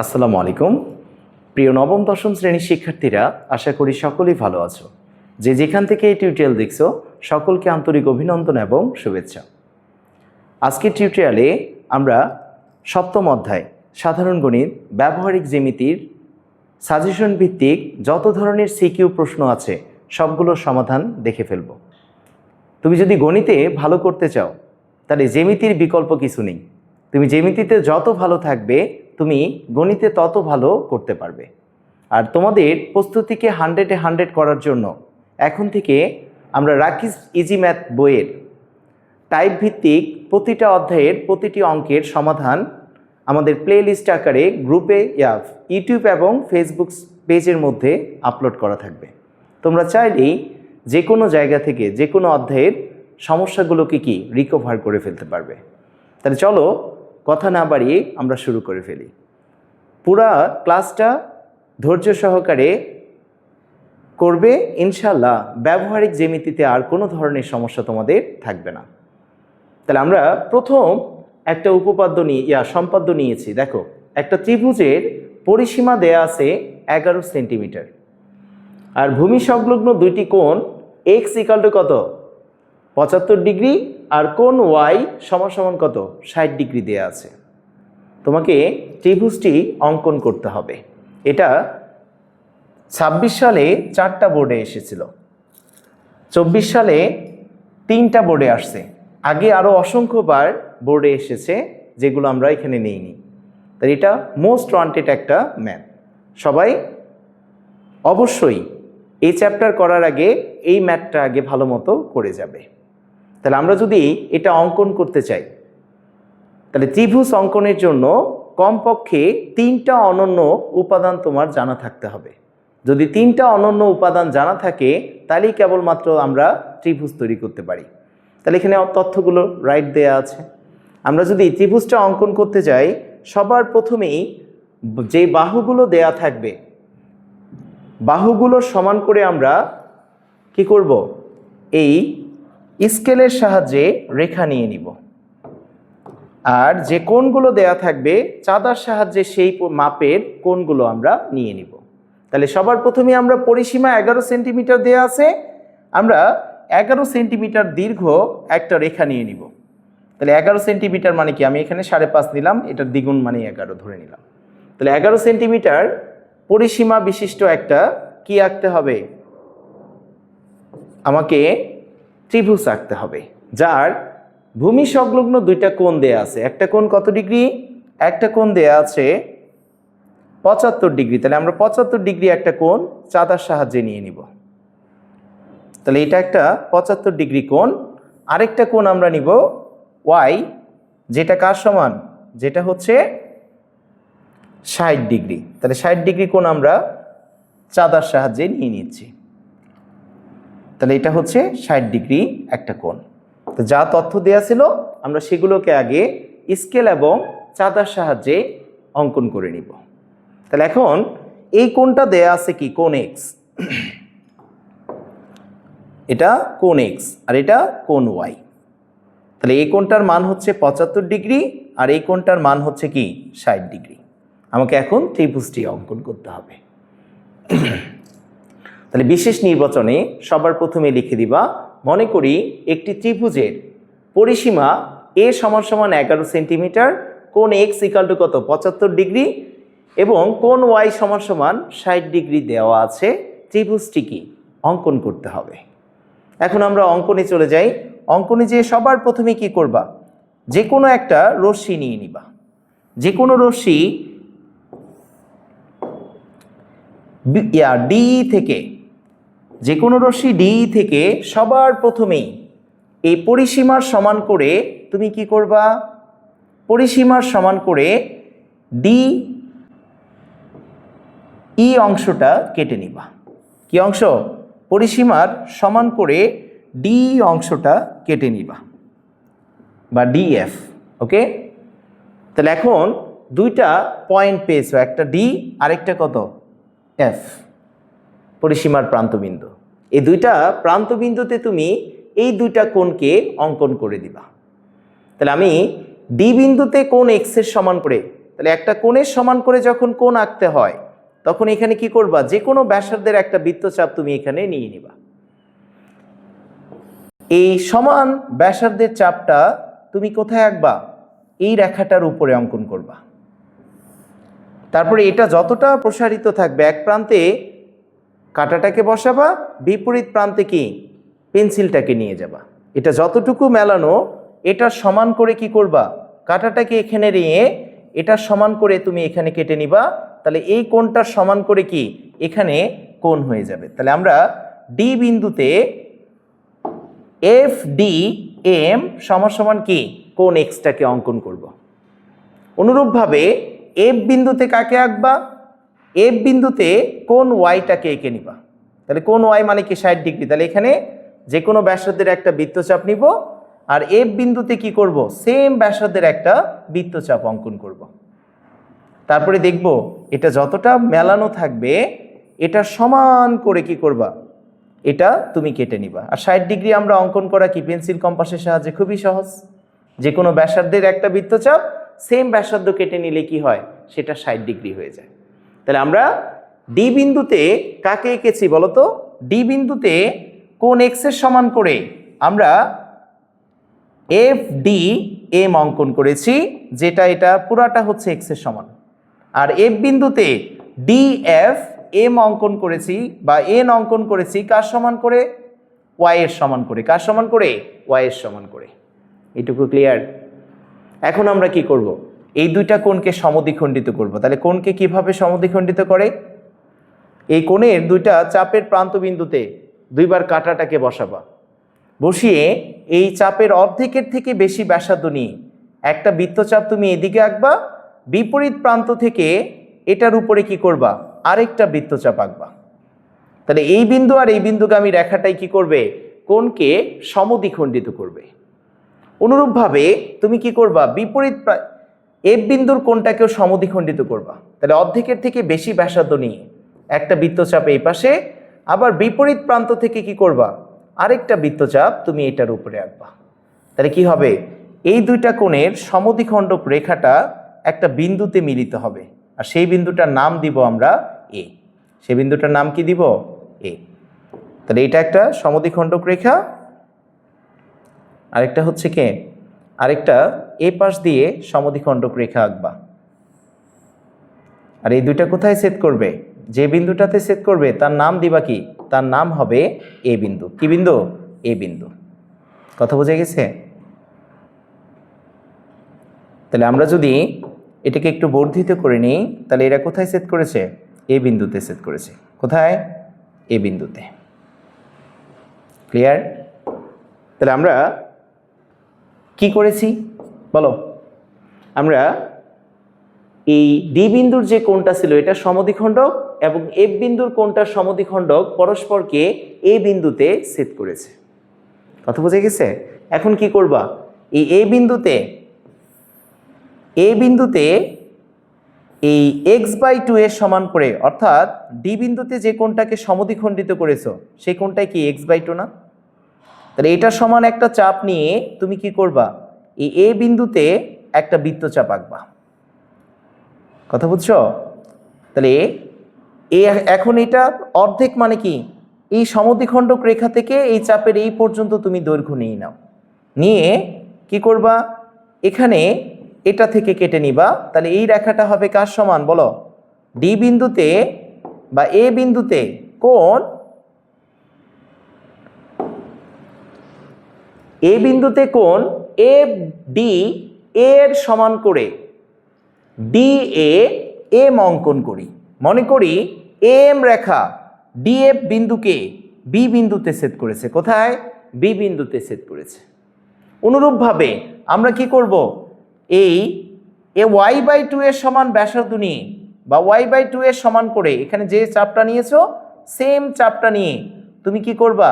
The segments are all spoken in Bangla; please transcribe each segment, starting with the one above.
আসসালামু আলাইকুম। প্রিয় নবম দশম শ্রেণীর শিক্ষার্থীরা, আশা করি সকলেই ভালো আছো। যে যেখান থেকে এই টিউটোরিয়াল দেখছো সকলকে আন্তরিক অভিনন্দন এবং শুভেচ্ছা। আজকের টিউটোরিয়ালে আমরা সপ্তম অধ্যায় সাধারণ গণিত ব্যবহারিক জ্যামিতির সাজেশন ভিত্তিক যত ধরনের সিকিউ প্রশ্ন আছে সবগুলোর সমাধান দেখে ফেলব। তুমি যদি গণিতে ভালো করতে চাও তাহলে জ্যামিতির বিকল্প কিছু নেই। তুমি জ্যামিতিতে যত ভালো থাকবে তুমি গণিতে তত ভালো করতে পারবে। আর তোমাদের প্রস্তুতিকে 100-এ 100 করার জন্য এখন থেকে আমরা রাকিস ইজি ম্যাথ বইয়ের টাইপ ভিত্তিক প্রতিটা অধ্যায়ের প্রতিটি অঙ্কের সমাধান আমাদের প্লে লিস্ট আকারে গ্রুপে ইউটিউব এবং ফেসবুক পেজের মধ্যে আপলোড করা থাকবে। তোমরা চাইলেই যে কোনো জায়গা থেকে যে কোনো অধ্যায়ের সমস্যাগুলোকে রিকভার করে ফেলতে পারবে। তাহলে চলো কথা না বাড়িয়ে আমরা শুরু করে ফেলি। পুরা ক্লাসটা ধৈর্য সহকারে করবে, ইনশাল্লাহ ব্যবহারিক জ্যামিতিতে আর কোনো ধরনের সমস্যা তোমাদের থাকবে না। তাহলে আমরা প্রথম একটা উপপাদ্য সম্পাদ্য নিয়েছি। দেখো, একটা ত্রিভুজের পরিসীমা দেয়া আছে 11 সেন্টিমিটার, আর ভূমি সংলগ্ন দুইটি কোণ x = কত 75 ডিগ্রি আর কোণ y সমান কত 60 ডিগ্রি দেয়া আছে। তোমাকে ত্রিভুজটি অঙ্কন করতে হবে। এটা 26 সালে 4টা বোর্ডে এসেছিল, 24 সালে 3টা বোর্ডে আসছে, আগে আরও অসংখ্যবার বোর্ডে এসেছে যেগুলো আমরা এখানে নেইনি। তাই এটা মোস্ট ওয়ান্টেড একটা ম্যাথ। সবাই অবশ্যই এই চ্যাপ্টার করার আগে এই ম্যাথটা আগে ভালো মতো করে যাবে। তাহলে আমরা যদি এটা অঙ্কন করতে চাই তাহলে ত্রিভুজ অঙ্কনের জন্য কমপক্ষে 3টা অনন্য উপাদান তোমার জানা থাকতে হবে। যদি 3টা অনন্য উপাদান জানা থাকে তাহলেই কেবলমাত্র আমরা ত্রিভুজ তৈরি করতে পারি। তাহলে এখানে তথ্যগুলো রাইট দেয়া আছে। আমরা যদি ত্রিভুজটা অঙ্কন করতে যাই সবার প্রথমেই যে বাহুগুলো দেয়া থাকবে বাহুগুলোর সমান করে আমরা কি করব, এই স্কেলের সাহায্যে রেখা নিয়ে নিব। আর যে কোণগুলো দেয়া থাকবে চাঁদার সাহায্যে সেই মাপের কোণগুলো আমরা নিয়ে নিব। তাহলে সবার প্রথমে আমরা পরিসীমা 11 সেন্টিমিটার দেয়া আছে, আমরা 11 সেন্টিমিটার দীর্ঘ একটা রেখা নিয়ে নিব। তাহলে 11 সেন্টিমিটার মানে কি, আমি এখানে 5.5 নিলাম, এটার দ্বিগুণ মানে 11 ধরে নিলাম। তাহলে 11 সেন্টিমিটার পরিসীমা বিশিষ্ট একটা কি আঁকতে হবে, আমাকে ত্রিভুজ আঁকতে হবে যার ভূমি সংলগ্ন দুইটা কোণ দেয়া আছে। একটা কোণ কত ডিগ্রি, একটা কোণ দেয়া আছে 75 ডিগ্রি। তাহলে আমরা 75 ডিগ্রি একটা কোণ চাঁদার সাহায্যে নিয়ে নিব। তাহলে এটা একটা 75 ডিগ্রি কোণ। আরেকটা কোণ আমরা নিব y, যেটা কার সমান, যেটা হচ্ছে 60 ডিগ্রি। তাহলে 60 ডিগ্রি কোণ আমরা চাঁদার সাহায্যে নিয়ে নিচ্ছি। তাহলে এটা হচ্ছে 60 ডিগ্রি একটা কোণ। তো যা তথ্য দেয়া ছিল আমরা সেগুলোকে আগে স্কেল এবং চাঁদার সাহায্যে অঙ্কন করে নিব। তাহলে এখন এই কোণটা দেয়া আছে কি, কোণ x, এটা কোণ x আর এটা কোণ y। তাহলে এই কোণটার মান হচ্ছে 75 ডিগ্রি আর এই কোণটার মান হচ্ছে কি 60 ডিগ্রি। আমাকে এখন ত্রিভুজটি অঙ্কন করতে হবে। তাহলে বিশেষ নির্বাচনে সবার প্রথমে লিখে দিবা, মনে করি একটি ত্রিভুজের পরিসীমা a = 11 সেন্টিমিটার, কোণ x = কত 75 ডিগ্রি এবং কোণ y = 60 ডিগ্রি দেওয়া আছে। ত্রিভুজটি কি অঙ্কন করতে হবে। এখন আমরা অঙ্কনে চলে যাই। অঙ্কনে যে সবার প্রথমে কি করবা, যে কোনো একটা রশ্মি নিয়ে নিবা। যে কোনো রশ্মি ডি থেকে সবার প্রথমেই এই পরিসীমার সমান করে তুমি কি করবা, পরিসীমার সমান করে ডি অংশটা কেটে নিবা। কি অংশ, পরিসীমার সমান করে ডি অংশটা কেটে নিবা বা ডিএফ। ওকে, তাহলে এখন দুইটা পয়েন্ট পেয়েছো, একটা ডি আরেকটা কত এফ, পরিসীমার প্রান্তবিন্দু। এই দুইটা প্রান্তবিন্দুতে তুমি এই দুইটা কোণকে অঙ্কন করে দিবা। তাহলে আমি ডি বিন্দুতে কোণ x এর সমান করে তাহলে একটা কোণের সমান করে যখন কোণ আঁকতে হয় তখন এখানে কি করবা, যে কোনো ব্যাসার্ধের একটা বৃত্তচাপ তুমি এখানে নিয়ে নিবা। এই সমান ব্যাসার্ধের চাপটা তুমি কোথায় আঁকবা, এই রেখাটার উপরে অঙ্কন করবা। তারপরে এটা যতটা প্রসারিত থাকবে এক প্রান্তে কাঁটাটাকে বসাবা, বিপরীত প্রান্তে কি পেন্সিলটাকে নিয়ে যাবা। এটা যতটুকু মেলানো এটা সমান করে কি করবা, কাঁটাটাকে এখানে নিয়ে এটা সমান করে তুমি এখানে কেটে নিবা। তাহলে এই কোণটার সমান করে কি এখানে কোণ হয়ে যাবে। তাহলে আমরা ডি বিন্দুতে এফ ডি এম সমান সমান কি কোণ এক্সটাকে অঙ্কন করব। অনুরূপভাবে এফ বিন্দুতে কাকে আঁকবা, এফ বিন্দুতে কোণ ওয়াইটাকে এঁকে নিবা। তাহলে কোণ ওয়াই মানে কি 60 ডিগ্রি। তাহলে এখানে যে কোনো ব্যাসার্ধের একটা বৃত্তচাপ নিব, আর এফ বিন্দুতে কি করব, সেম ব্যাসার্ধের একটা বৃত্তচাপ অঙ্কন করব। তারপরে দেখব এটা যতটা মেলানো থাকবে এটা সমান করে কি করবা, এটা তুমি কেটে নিবা। আর 60 ডিগ্রি আমরা অঙ্কন করা কি পেন্সিল কম্পাসের সাহায্যে খুবই সহজ। যে কোনো ব্যাসার্ধের একটা বৃত্তচাপ সেম ব্যাসার্ধ কেটে নিলে কি হয়, সেটা 60 ডিগ্রি হয়ে যায়। তাহলে আমরা ডি বিন্দুতে কাকে এঁকেছি বলতো, ডি বিন্দুতে কোণ এক্স এর সমান করে আমরা এফ ডি এম অঙ্কন করেছি, যেটা এটা পুরাটা হচ্ছে এক্স এর সমান। আর এফ বিন্দুতে ডি এফ এম অঙ্কন করেছি বা এন অঙ্কন করেছি কার সমান করে, ওয়াই এর সমান করে। কার সমান করে, ওয়াই এর সমান করে। এটুকু ক্লিয়ার। এখন আমরা কি করব, এই দুইটা কোণকে সমদ্বিখণ্ডিত করব। তাহলে কোণকে কিভাবে সমদ্বিখণ্ডিত করে, এই কোণের দুইটা চাপের প্রান্ত বিন্দুতে দুইবার কাঁটাটাকে বসাবা, বসিয়ে এই চাপের অর্ধেকের থেকে বেশি ব্যাসার্ধ নিয়ে একটা বৃত্তচাপ তুমি এদিকে আঁকবা, বিপরীত প্রান্ত থেকে এটার উপরে কি করবা, আরেকটা বৃত্তচাপ আঁকবা। তাহলে এই বিন্দু আর এই বিন্দুগামী রেখাটাই কি করবে, কোণকে সমদ্বিখণ্ডিত করবে। অনুরূপভাবে তুমি কি করবা, বিপরীত এফ বিন্দুর কোণটাকেও সমদ্বিখণ্ডিত করবা। তাহলে অর্ধেকের থেকে বেশি ব্যাসার্ধ নিয়ে একটা বৃত্তচাপ এই পাশে, আবার বিপরীত প্রান্ত থেকে কি করবা, আরেকটা বৃত্তচাপ তুমি এটার উপরে আঁকবা। তাহলে কি হবে, এই দুইটা কোণের সমদ্বিখণ্ডক রেখাটা একটা বিন্দুতে মিলিত হবে, আর সেই বিন্দুটার নাম দিব আমরা এ। সেই বিন্দুটার নাম কি দিব, এ। তাহলে এটা একটা সমদ্বিখণ্ডক রেখা, আরেকটা হচ্ছে কে, আরেকটা এ পাশ দিয়ে সমদ্বিখণ্ডক রেখা আঁকবা। আর এই দুইটা কোথায় ছেদ করবে, যে বিন্দুটাতে ছেদ করবে তার নাম দিবা কি, তার নাম হবে এ বিন্দু। কি বিন্দু, এ বিন্দু। কথা বোঝা গেছে? তাহলে আমরা যদি এটাকে একটু বর্ধিত করে নিই, তাহলে এরা কোথায় ছেদ করেছে, এ বিন্দুতে ছেদ করেছে। কোথায়, এ বিন্দুতে। ক্লিয়ার? তাহলে আমরা কি করেছি বলো, আমরা এই ডি বিন্দুর যে কোণটা ছিল এটা সমদ্বিখণ্ডক, এবং এফ বিন্দুর কোণটা সমদ্বিখণ্ডক পরস্পরকে এ বিন্দুতে ছেদ করেছে। কথা বোঝা গেছে? এখন কি করবা, এই এ বিন্দুতে এই x/2 এর সমান করে, অর্থাৎ ডি বিন্দুতে যে কোণটাকে সমদ্বিখণ্ডিত করেছো সেই কোণটাই কি x/2 না? তাহলে এটা সমান একটা চাপ নিয়ে তুমি কি করবা, এই এ বিন্দুতে একটা বৃত্তচাপ আঁকবা। কথা বুঝছো? তাহলে এখন এটা অর্ধেক মানে কি, এই সমদ্বিখণ্ডক রেখা থেকে এই চাপের এই পর্যন্ত তুমি দৈর্ঘ্য নিয়ে নাও, নিয়ে কি করবা, এখানে এটা থেকে কেটে নিবা। তাহলে এই রেখাটা হবে কার সমান বলো, ডি বিন্দুতে বা এ বিন্দুতে কোণ, এ বিন্দুতে কোণ এফ ডি এর সমান করে ডি এম অঙ্কন করি। মনে করি এম রেখা ডিএফ বিন্দুকে বি বিন্দুতে ছেদ করেছে। কোথায়, বি বিন্দুতে ছেদ করেছে। অনুরূপভাবে আমরা কি করব, এই y/2 এর সমান ব্যাসার্ধ নিয়ে বা y/2 এর সমান করে এখানে যে চাপটা নিয়েছো সেম চাপটা নিয়ে তুমি কি করবা,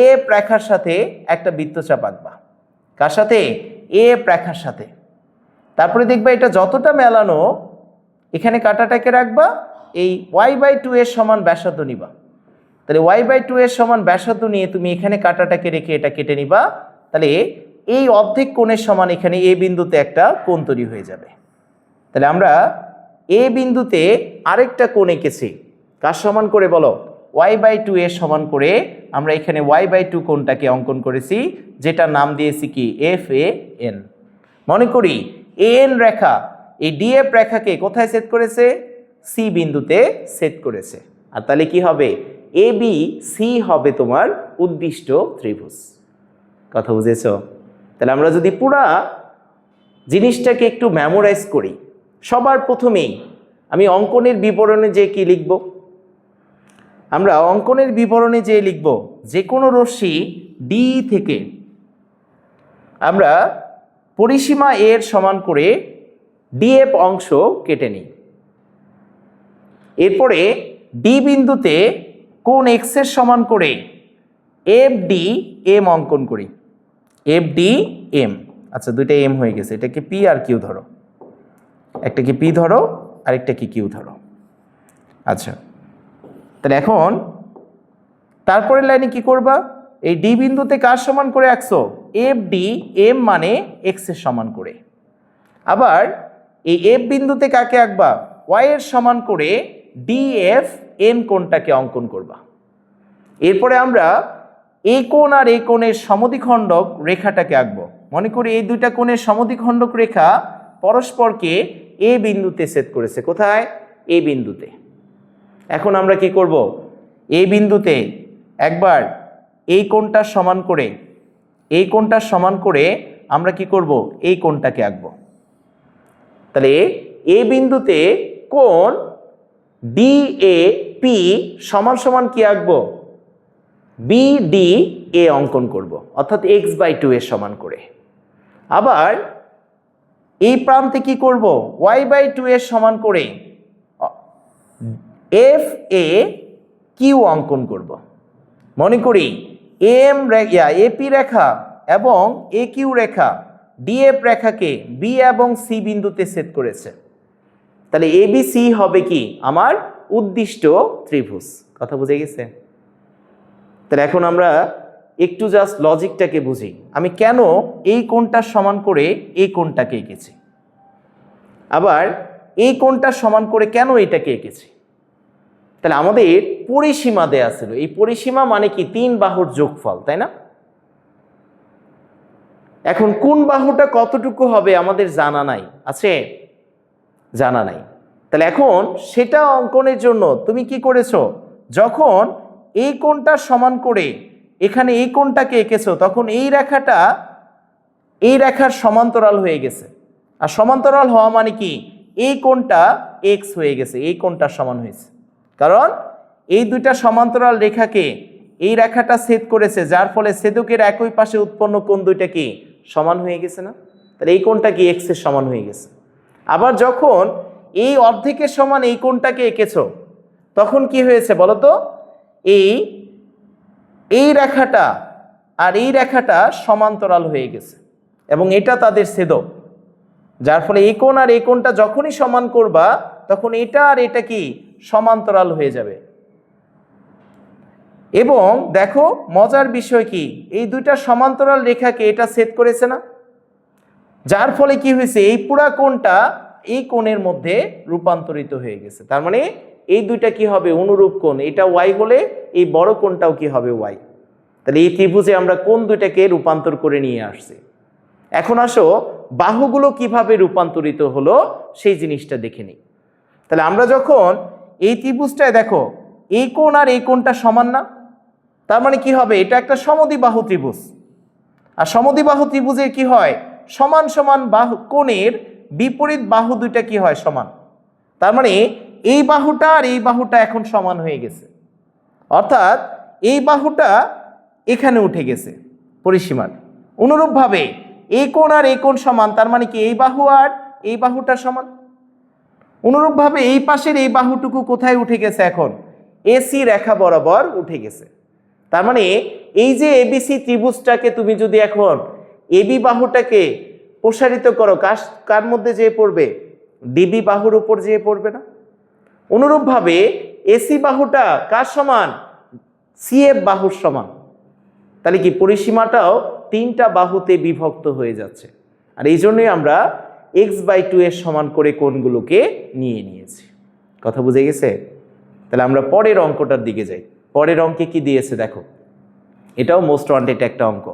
এফ রেখার সাথে একটা বৃত্তচাপ আঁকবা। কার সাথে, এফ রেখার সাথে। তারপরে দেখবা এটা যতটা মেলানো এখানে কাঁটাটাকে রাখবা, এই y/2 এর সমান ব্যাসার্ধ নিবা। তাহলে y/2 এর সমান ব্যাসার্ধ নিয়ে তুমি এখানে কাঁটাটাকে রেখে এটা কেটে নিবা। তাহলে এই অর্ধেক কোণের সমান এখানে এ বিন্দুতে একটা কোণ তৈরি হয়ে যাবে। তাহলে আমরা এ বিন্দুতে আরেকটা কোণ এঁকেছি, কার সমান করে বলো? y/2 এর সমান করে আমরা এখানে y/2 কোণটাকে অঙ্কন করেছি, যেটা নাম দিয়েছি কি FAN। মনে করি AN রেখা এই DF রেখাকে কোথায় সেট করেছে? C বিন্দুতে সেট করেছে। আর তাহলে কি হবে? ABC হবে তোমার উদ্দিষ্ট ত্রিভুজ। কথা বুঝেছ? তাহলে আমরা যদি পুরা জিনিসটাকে একটু মেমোরাইজ করি, সবার প্রথমেই আমি অঙ্কনের বিবরণে যে কি লিখব? আমরা অঙ্কনের বিবরণে যে লিখব, যে কোনো রশ্মি ডি থেকে আমরা পরিসীমা এর সমান করে ডিএফ অংশ কেটে নিই। এরপরে ডি বিন্দুতে কোণ এক্স এর সমান করে FDM অঙ্কন করি। FDM, আচ্ছা দুইটা এম হয়ে গেছে, এটাকে পি আর কিউ ধরো, একটাকে পি ধরো আরেকটাকে কিউ ধরো। আচ্ছা, তাহলে এখন তারপরের লাইনে কি করবা? এই ডি বিন্দুতে কার সমান করে আঁকছো? FDM মানে এক্স এর সমান করে। আবার এই এফ বিন্দুতে কাকে আঁকবা? ওয়াই এর সমান করে DFN কোণটাকে অঙ্কন করবা। এরপরে আমরা এই কোণ আর এই কোণের সমদ্বিখণ্ডক রেখাটাকে আঁকবো। মনে করি এই দুইটা কোণের সমদ্বিখণ্ডক রেখা পরস্পরকে এ বিন্দুতে ছেদ করেছে। কোথায়? এ বিন্দুতে। এখন আমরা কি করব? এই বিন্দুতে একবার এই কোণটার সমান করে, এই কোণটার সমান করে আমরা কি করব? এই কোণটাকে আঁকবো। তাহলে এ বিন্দুতে কোণ DAP সমান সমান কি আঁকবো? BDA অঙ্কন করব, অর্থাৎ x/2 এর সমান করে। আবার এই প্রান্তে কি করব? y/2 এর সমান করে FAQ অঙ্কন করব। মনে করি AP রেখা এবং AQ রেখা DF রেখাকে B এবং C বিন্দুতে ছেদ করেছে। তাহলে ABC হবে কি? আমার উদ্দিষ্ট ত্রিভুজ। কথা বুঝে গেছে? তাহলে এখন আমরা একটু জাস্ট লজিকটাকে বুঝি, আমি কেন এই কোণটার সমান করে এই কোণটাকে এঁকেছি, আবার এই কোণটার সমান করে কেন এটাকে এঁকেছি। তাহলে আমাদের পরিসীমা দেয়া ছিল, এই পরিসীমা মানে কি? 3 বাহুর যোগফল, তাই না? এখন কোন বাহুটা কতটুকু হবে আমাদের জানা নাই, আছে? জানা নাই। তাহলে এখন সেটা অঙ্কনের জন্য তুমি কি করেছো? যখন এই কোণটার সমান করে এখানে এই কোণটাকে এঁকেছো, তখন এই রেখাটা এই রেখার সমান্তরাল হয়ে গেছে। আর সমান্তরাল হওয়া মানে কি? এই কোণটা এক্স হয়ে গেছে, এই কোণটার সমান হয়েছে, কারণ এই দুইটা সমান্তরাল রেখাকে এই রেখাটা ছেদ করেছে, যার ফলে ছেদকের একই পাশে উৎপন্ন কোণ দুইটা কি সমান হয়ে গেছে না? তাহলে এই কোণটা কি এক্স এর সমান হয়ে গেছে। আবার যখন এই অর্ধেকের সমান এই কোণটাকে এঁকেছো, তখন কি হয়েছে বলো তো? এই রেখাটা আর এই রেখাটা সমান্তরাল হয়ে গেছে এবং এটা তাদের ছেদক, যার ফলে এই কোণ আর এই কোণটা যখনই সমান করবা, তখন এটা আর এটা কি সমান্তরাল হয়ে যাবে। এবং দেখো মজার বিষয় কি, এই দুইটা সমান্তরাল রেখাকে এটা ছেদ করেছে না, যার ফলে কি হয়েছে? এই পুরা কোণটা এই কোণের মধ্যে রূপান্তরিত হয়ে গেছে। তার মানে এই দুইটা কি হবে? অনুরূপ কোণ। এটা ওয়াই হলে এই বড় কোণটাও কি হবে? ওয়াই। তাহলে এই ত্রিভুজে আমরা কোণ দুইটাকে রূপান্তর করে নিয়ে আসছি। এখন আসো বাহুগুলো কিভাবে রূপান্তরিত হলো সেই জিনিসটা দেখে নিই। তাহলে আমরা যখন এই ত্রিভুজটায় দেখো এই কোণ আর এই কোণটা সমান না, তার মানে কি হবে? এটা একটা সমদ্বিবাহু ত্রিভুজ। আর সমদ্বিবাহু ত্রিভুজের কি হয়? সমান সমান বাহু কোণের বিপরীত বাহু দুইটা কি হয়? সমান। তার মানে এই বাহুটা আর এই বাহুটা এখন সমান হয়ে গেছে, অর্থাৎ এই বাহুটা এখানে উঠে গেছে পরিসীমার। অনুরূপভাবে এই কোণ আর এই কোণ সমান, তার মানে কি এই বাহু আর এই বাহুটা সমান। অনুরূপভাবে এই পাশের এই বাহুটুকু কোথায় উঠে গেছে? এখন AC রেখা বরাবর উঠে গেছে। তার মানে এই যে ABC ত্রিভুজটাকে তুমি যদি এখন AB বাহুটাকে প্রসারিত করো, কার মধ্যে যেয়ে পড়বে? DB বাহুর উপর যেয়ে পড়বে না? অনুরূপভাবে AC বাহুটা কার সমান? CF বাহুর সমান। তাহলে কি পরিসীমাটাও 3টা বাহুতে বিভক্ত হয়ে যাচ্ছে। আর এই জন্যই আমরা x/2 এর সমান করে কোণগুলোকে নিয়ে নিয়েছি। কথা বুঝে গেছে? তাহলে আমরা পরের অঙ্কটার দিকে যাই। পরের অঙ্কে কি দিয়েছে দেখো, এটাও মোস্ট ওয়ান্টেড একটা অঙ্ক,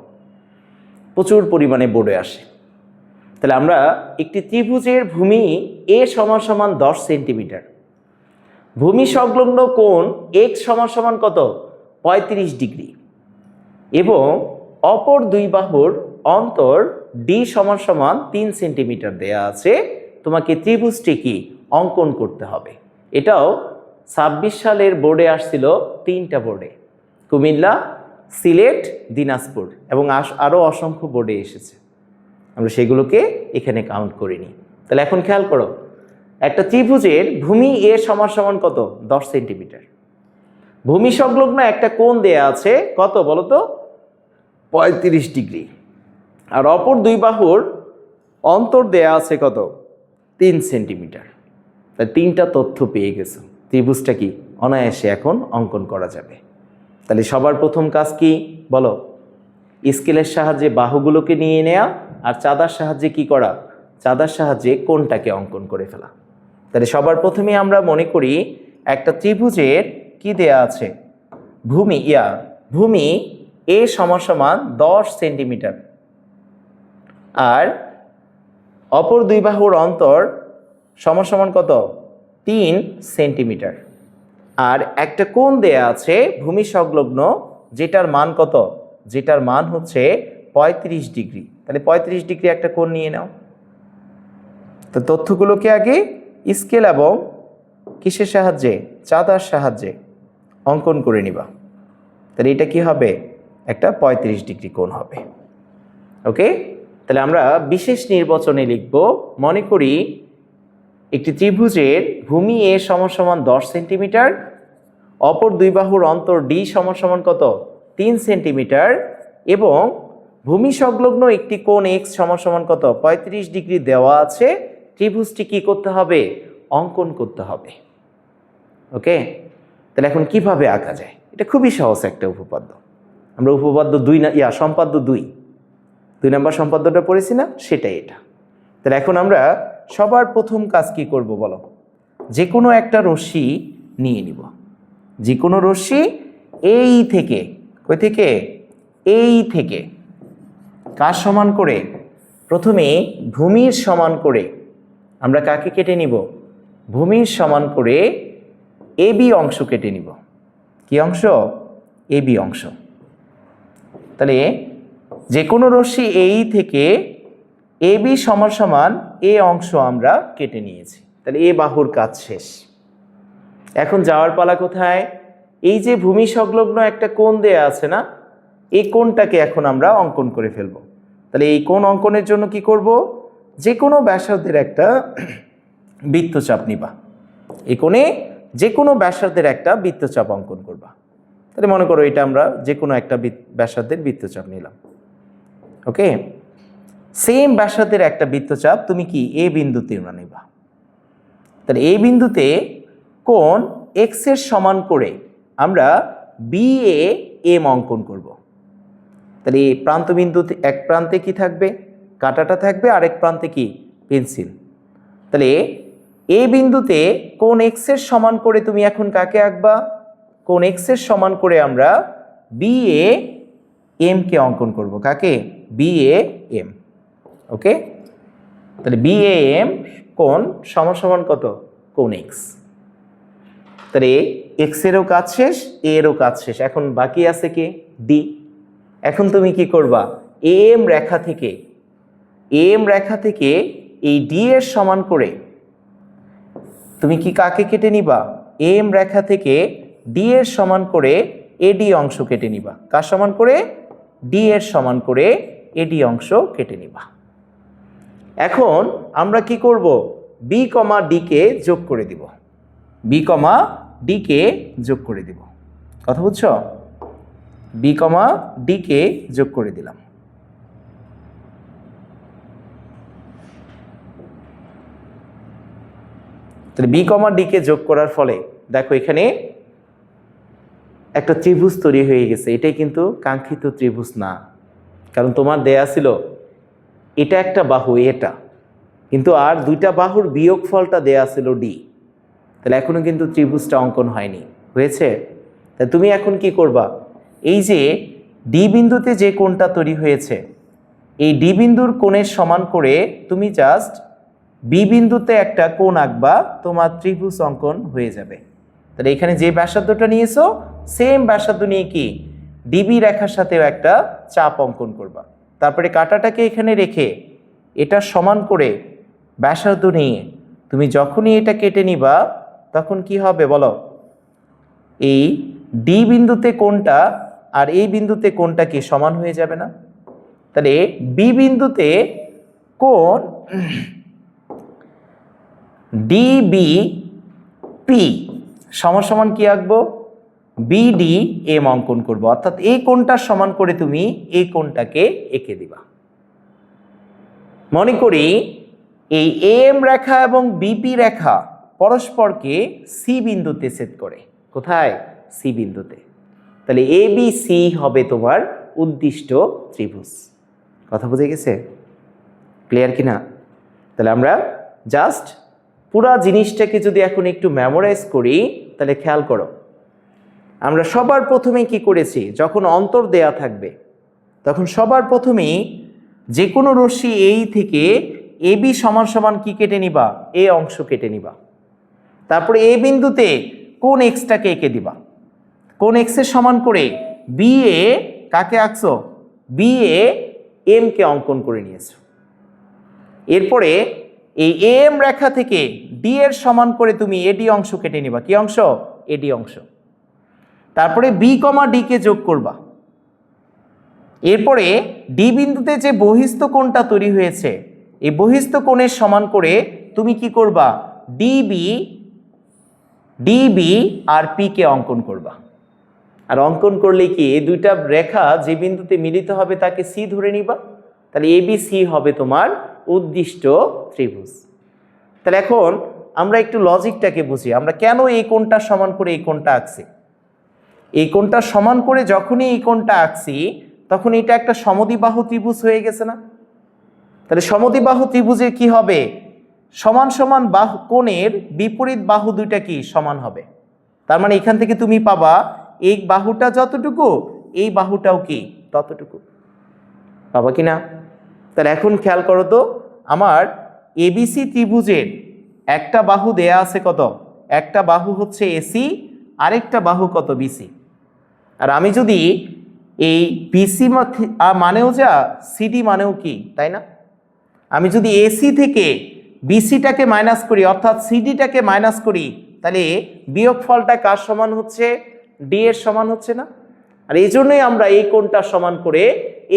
প্রচুর পরিমাণে বোর্ডে আসে। তাহলে আমরা একটি ত্রিভুজের ভূমি a = 10 সেন্টিমিটার, ভূমি সংলগ্ন কোণ x = কত, 35 ডিগ্রি, এবং অপর দুই বাহুর অন্তর d = 3 সেন্টিমিটার দেয়া আছে। তোমাকে ত্রিভুজটি কি অঙ্কন করতে হবে। এটাও 26 সালের বোর্ডে আসছিল, 3টা বোর্ডে, কুমিল্লা, সিলেট, দিনাজপুর এবং আরও অসংখ্য বোর্ডে এসেছে। আমরা সেগুলোকে এখানে কাউন্ট করিনি। তাহলে এখন খেয়াল করো, একটা ত্রিভুজের ভূমি a = কত, 10 সেন্টিমিটার, ভূমি সংলগ্ন একটা কোণ দেয়া আছে কত বলো তো, 35 ডিগ্রি, আর অপর দুই বাহুর অন্তর দেয়া আছে কত, 3 সেন্টিমিটার। তাই 3টা তথ্য পেয়ে গেছো, ত্রিভুজটা কি অনায়াসে এখন অঙ্কন করা যাবে। তাহলে সবার প্রথম কাজ কি বলো, স্কেলের সাহায্যে বাহুগুলোকে নিয়ে নেওয়া, আর চাঁদার সাহায্যে কি করা, চাঁদার সাহায্যে কোণটাকে অঙ্কন করে ফেলা। তাহলে সবার প্রথমে আমরা মনে করি একটা ত্রিভুজের কি দেয়া আছে, ভূমি a = 10 সেন্টিমিটার, আর অপর দুই বাহুর অন্তর সমান কত, 3 সেন্টিমিটার, আর একটা কোণ দেয়া আছে ভূমি সংলগ্ন, যেটার মান কত, যেটার মান হচ্ছে 35 ডিগ্রি। তাহলে 35 ডিগ্রি একটা কোণ নিয়ে নাও। তো তথ্যগুলোকে আগে স্কেল এবং কিসের সাহায্যে, চাঁদার সাহায্যে অঙ্কন করে নিবা। তাহলে এটা কি হবে, একটা 35 ডিগ্রি কোণ হবে। ওকে, তাহলে আমরা বিশেষ নির্বাচনে লিখব, মনে করি একটি ত্রিভুজের ভূমি a = 10 সেন্টিমিটার, অপর দুই বাহুর অন্তর d = কত, 3 সেন্টিমিটার, এবং ভূমি সংলগ্ন একটি কোণ x = কত, 35 ডিগ্রি দেওয়া আছে। ত্রিভুজটি কি করতে হবে, অঙ্কন করতে হবে। ওকে, তাহলে এখন কিভাবে আঁকা যায়, এটা খুবই সহজ একটা উপপাদ্য। আমরা উপপাদ্য সম্পাদ্য 2 নম্বর সম্পাদ্যটা পড়েছি না, সেটাই এটা। তাহলে এখন আমরা সবার প্রথম কাজ কি করব বলো, যে কোনো একটা রশ্মি নিয়ে নিব, যে কোনো রশ্মি এই থেকে, কই থেকে, এই থেকে কার সমান করে, প্রথমে ভূমির সমান করে আমরা কাকে কেটে নিব, ভূমির সমান করে AB অংশ কেটে নিব। কি অংশ, AB অংশ। তাহলে যে কোনো রশ্মি এই থেকে AB = A অংশ আমরা কেটে নিয়েছি। তাহলে এ বাহুর কাজ শেষ। এখন যাওয়ার পালা কোথায়, এই যে ভূমি সংলগ্ন একটা কোণ দেয়া আছে না, এই কোণটাকে এখন আমরা অঙ্কন করে ফেলব। তাহলে এই কোণ অঙ্কনের জন্য কি করব, যে কোনো ব্যাসার্ধের একটা বৃত্তচাপ নিবা, এই কোণে যে কোনো ব্যাসার্ধের একটা বৃত্তচাপ অঙ্কন করবা। তাহলে মনে করো এটা আমরা যে কোনো একটা ব্যাসার্ধের বৃত্তচাপ নিলাম। ওকে, সেম ব্যাসার্ধের একটা বৃত্তচাপ তুমি কি এ বিন্দুতে নিবা। তাহলে এই বিন্দুতে কোণ x এর সমান করে আমরা BAM অঙ্কন করব। তাহলে এই প্রান্তবিন্দুতে এক প্রান্তে কি থাকবে, কাঁটাটা থাকবে, আরেক প্রান্তে কি, পেন্সিল। তাহলে এই বিন্দুতে কোণ x এর সমান করে তুমি এখন কাকে আঁকবা, কোণ x এর সমান করে আমরা BAM কে অঙ্কন করব। কাকে, BAM। ওকে, তাহলে BAM কোণ সমান কত, কোণ x। তাহলে x এরও কাজ শেষ, a এরও কাজ শেষ, এখন বাকি আছে কে, D। এখন তুমি কি করবা, AM রেখা থেকে এই D এর সমান করে তুমি কি কাকে কেটে নিবা, AM রেখা থেকে D এর সমান করে AD অংশ কেটে নিবা। কার সমান করে, D এর সমান করে AD অংশ কেটে নিবা। এখন আমরা কি করব, B, D কে যোগ করে দিব, B, D কে যোগ করে দিব। কথা বুঝছো, B, D কে যোগ করে দিলাম। তাহলে B, D কে যোগ করার ফলে দেখো এখানে একটা ত্রিভুজ তৈরি হয়ে গেছে। এটাই কিন্তু কাঙ্ক্ষিত ত্রিভুজ না, কারণ তোমার দেয়া ছিল এটা একটা বাহু, এটা কিন্তু আর দুইটা বাহুর বিয়োগফলটা দেয়া ছিল ডি, তাহলে এখনো কিন্তু ত্রিভুজটা অঙ্কন হয়নি। হয়েছে? তা তুমি এখন কি করবা, এই যে ডি বিন্দুতে যে কোণটা তৈরি হয়েছে এই ডি বিন্দুর কোণের সমান করে তুমি জাস্ট বি বিন্দুতে একটা কোণ আঁকবা, তোমার ত্রিভুজ অঙ্কন হয়ে যাবে। তাহলে এখানে যে ব্যাসার্ধটা নিয়েছো সেম ব্যাসার্ধ নিয়ে কি ডিবি রেখার সাথেও একটা চাপ অঙ্কন করবা। তারপরে কাঁটাটাকে এখানে রেখে এটা সমান করে ব্যাসার্ধ নিয়ে তুমি যখনই এটা কেটে নিবা তখন কি হবে বলো, এই ডি বিন্দুতে কোণটা আর এই বিন্দুতে কোণটা কি সমান হয়ে যাবে না? তাহলে বি বিন্দুতে কোণ ডিবি পি সমান সমান কি আঁকবো, বিডি এম অঙ্কন করবো, অর্থাৎ এই কোণটার সমান করে তুমি এই কোণটাকে এঁকে দিবা। মনে করি এই এম রেখা এবং বিপি রেখা পরস্পরকে সি বিন্দুতে ছেদ করে। কোথায়? সি বিন্দুতে। তাহলে এ বি সি হবে তোমার উদ্দিষ্ট ত্রিভুজ। কথা বুঝে গেছে? ক্লিয়ার কিনা? তাহলে আমরা জাস্ট পুরা জিনিসটাকে যদি এখন একটু মেমোরাইজ করি তাহলে খেয়াল করো, আমরা সবার প্রথমেই কি করেছি, যখন অন্তর দেয়া থাকবে তখন সবার প্রথমেই যে কোনো রশ্মি এই থেকে এ বি সমান সমান কি কেটে নিবা, এ অংশ কেটে নিবা। তারপরে এ বিন্দুতে কোন এক্সটাকে এঁকে দিবা, কোন এক্সের সমান করে বি এ কাকে আঁকছো, বি এ এম কে অঙ্কন করে নিয়েছো। এরপরে এই এম রেখা থেকে ডি এর সমান করে তুমি এডি অংশ কেটে নিবা। কি অংশ? এডি অংশ। তারপরে বি কমা ডি কে যোগ করবা। এরপরে ডি বিন্দুতে যে বহিস্থ কোণটা তৈরি হয়েছে এই বহিস্থ কোণের সমান করে তুমি কি করবা, ডিবি আর পি কে অঙ্কন করবা। আর অঙ্কন করলে কি এই দুইটা রেখা যে বিন্দুতে মিলিত হবে তাকে সি ধরে নিবা। তাহলে এ বি সি হবে তোমার উদ্দিষ্ট ত্রিভুজ। তাহলে এখন আমরা একটু লজিকটাকে বুঝি, আমরা কেন এই কোণটা সমান করে এই কোণটা আঁকছি। এই কোণটা সমান করে যখনই এই কোণটা আঁকছি তখন এটা একটা সমদ্বিবাহু ত্রিভুজ হয়ে গেছে না? তাহলে সমদ্বিবাহু ত্রিভুজের কি হবে, সমান সমান বাহু কোণের বিপরীত বাহু দুইটা কি সমান হবে। তার মানে এখান থেকে তুমি পাবা এই বাহুটা যতটুকু এই বাহুটাও কি ততটুকু পাবা কি না? তাহলে এখন খেয়াল করো তো, আমার এবিসি ত্রিভুজের একটা বাহু দেয়া আছে কত, একটা বাহু হচ্ছে এসি, আরেকটা বাহু কত, বিসি। আর আমি যদি এই বিসি মানেও যা সিডি মানেও কি, তাই না? আমি যদি এসি থেকে বিসিটাকে মাইনাস করি অর্থাৎ সিডিটাকে মাইনাস করি তাহলে বিয়োগফলটা কার সমান হচ্ছে, ডি এর সমান হচ্ছে না? আর এই জন্যই আমরা এই কোণটা সমান করে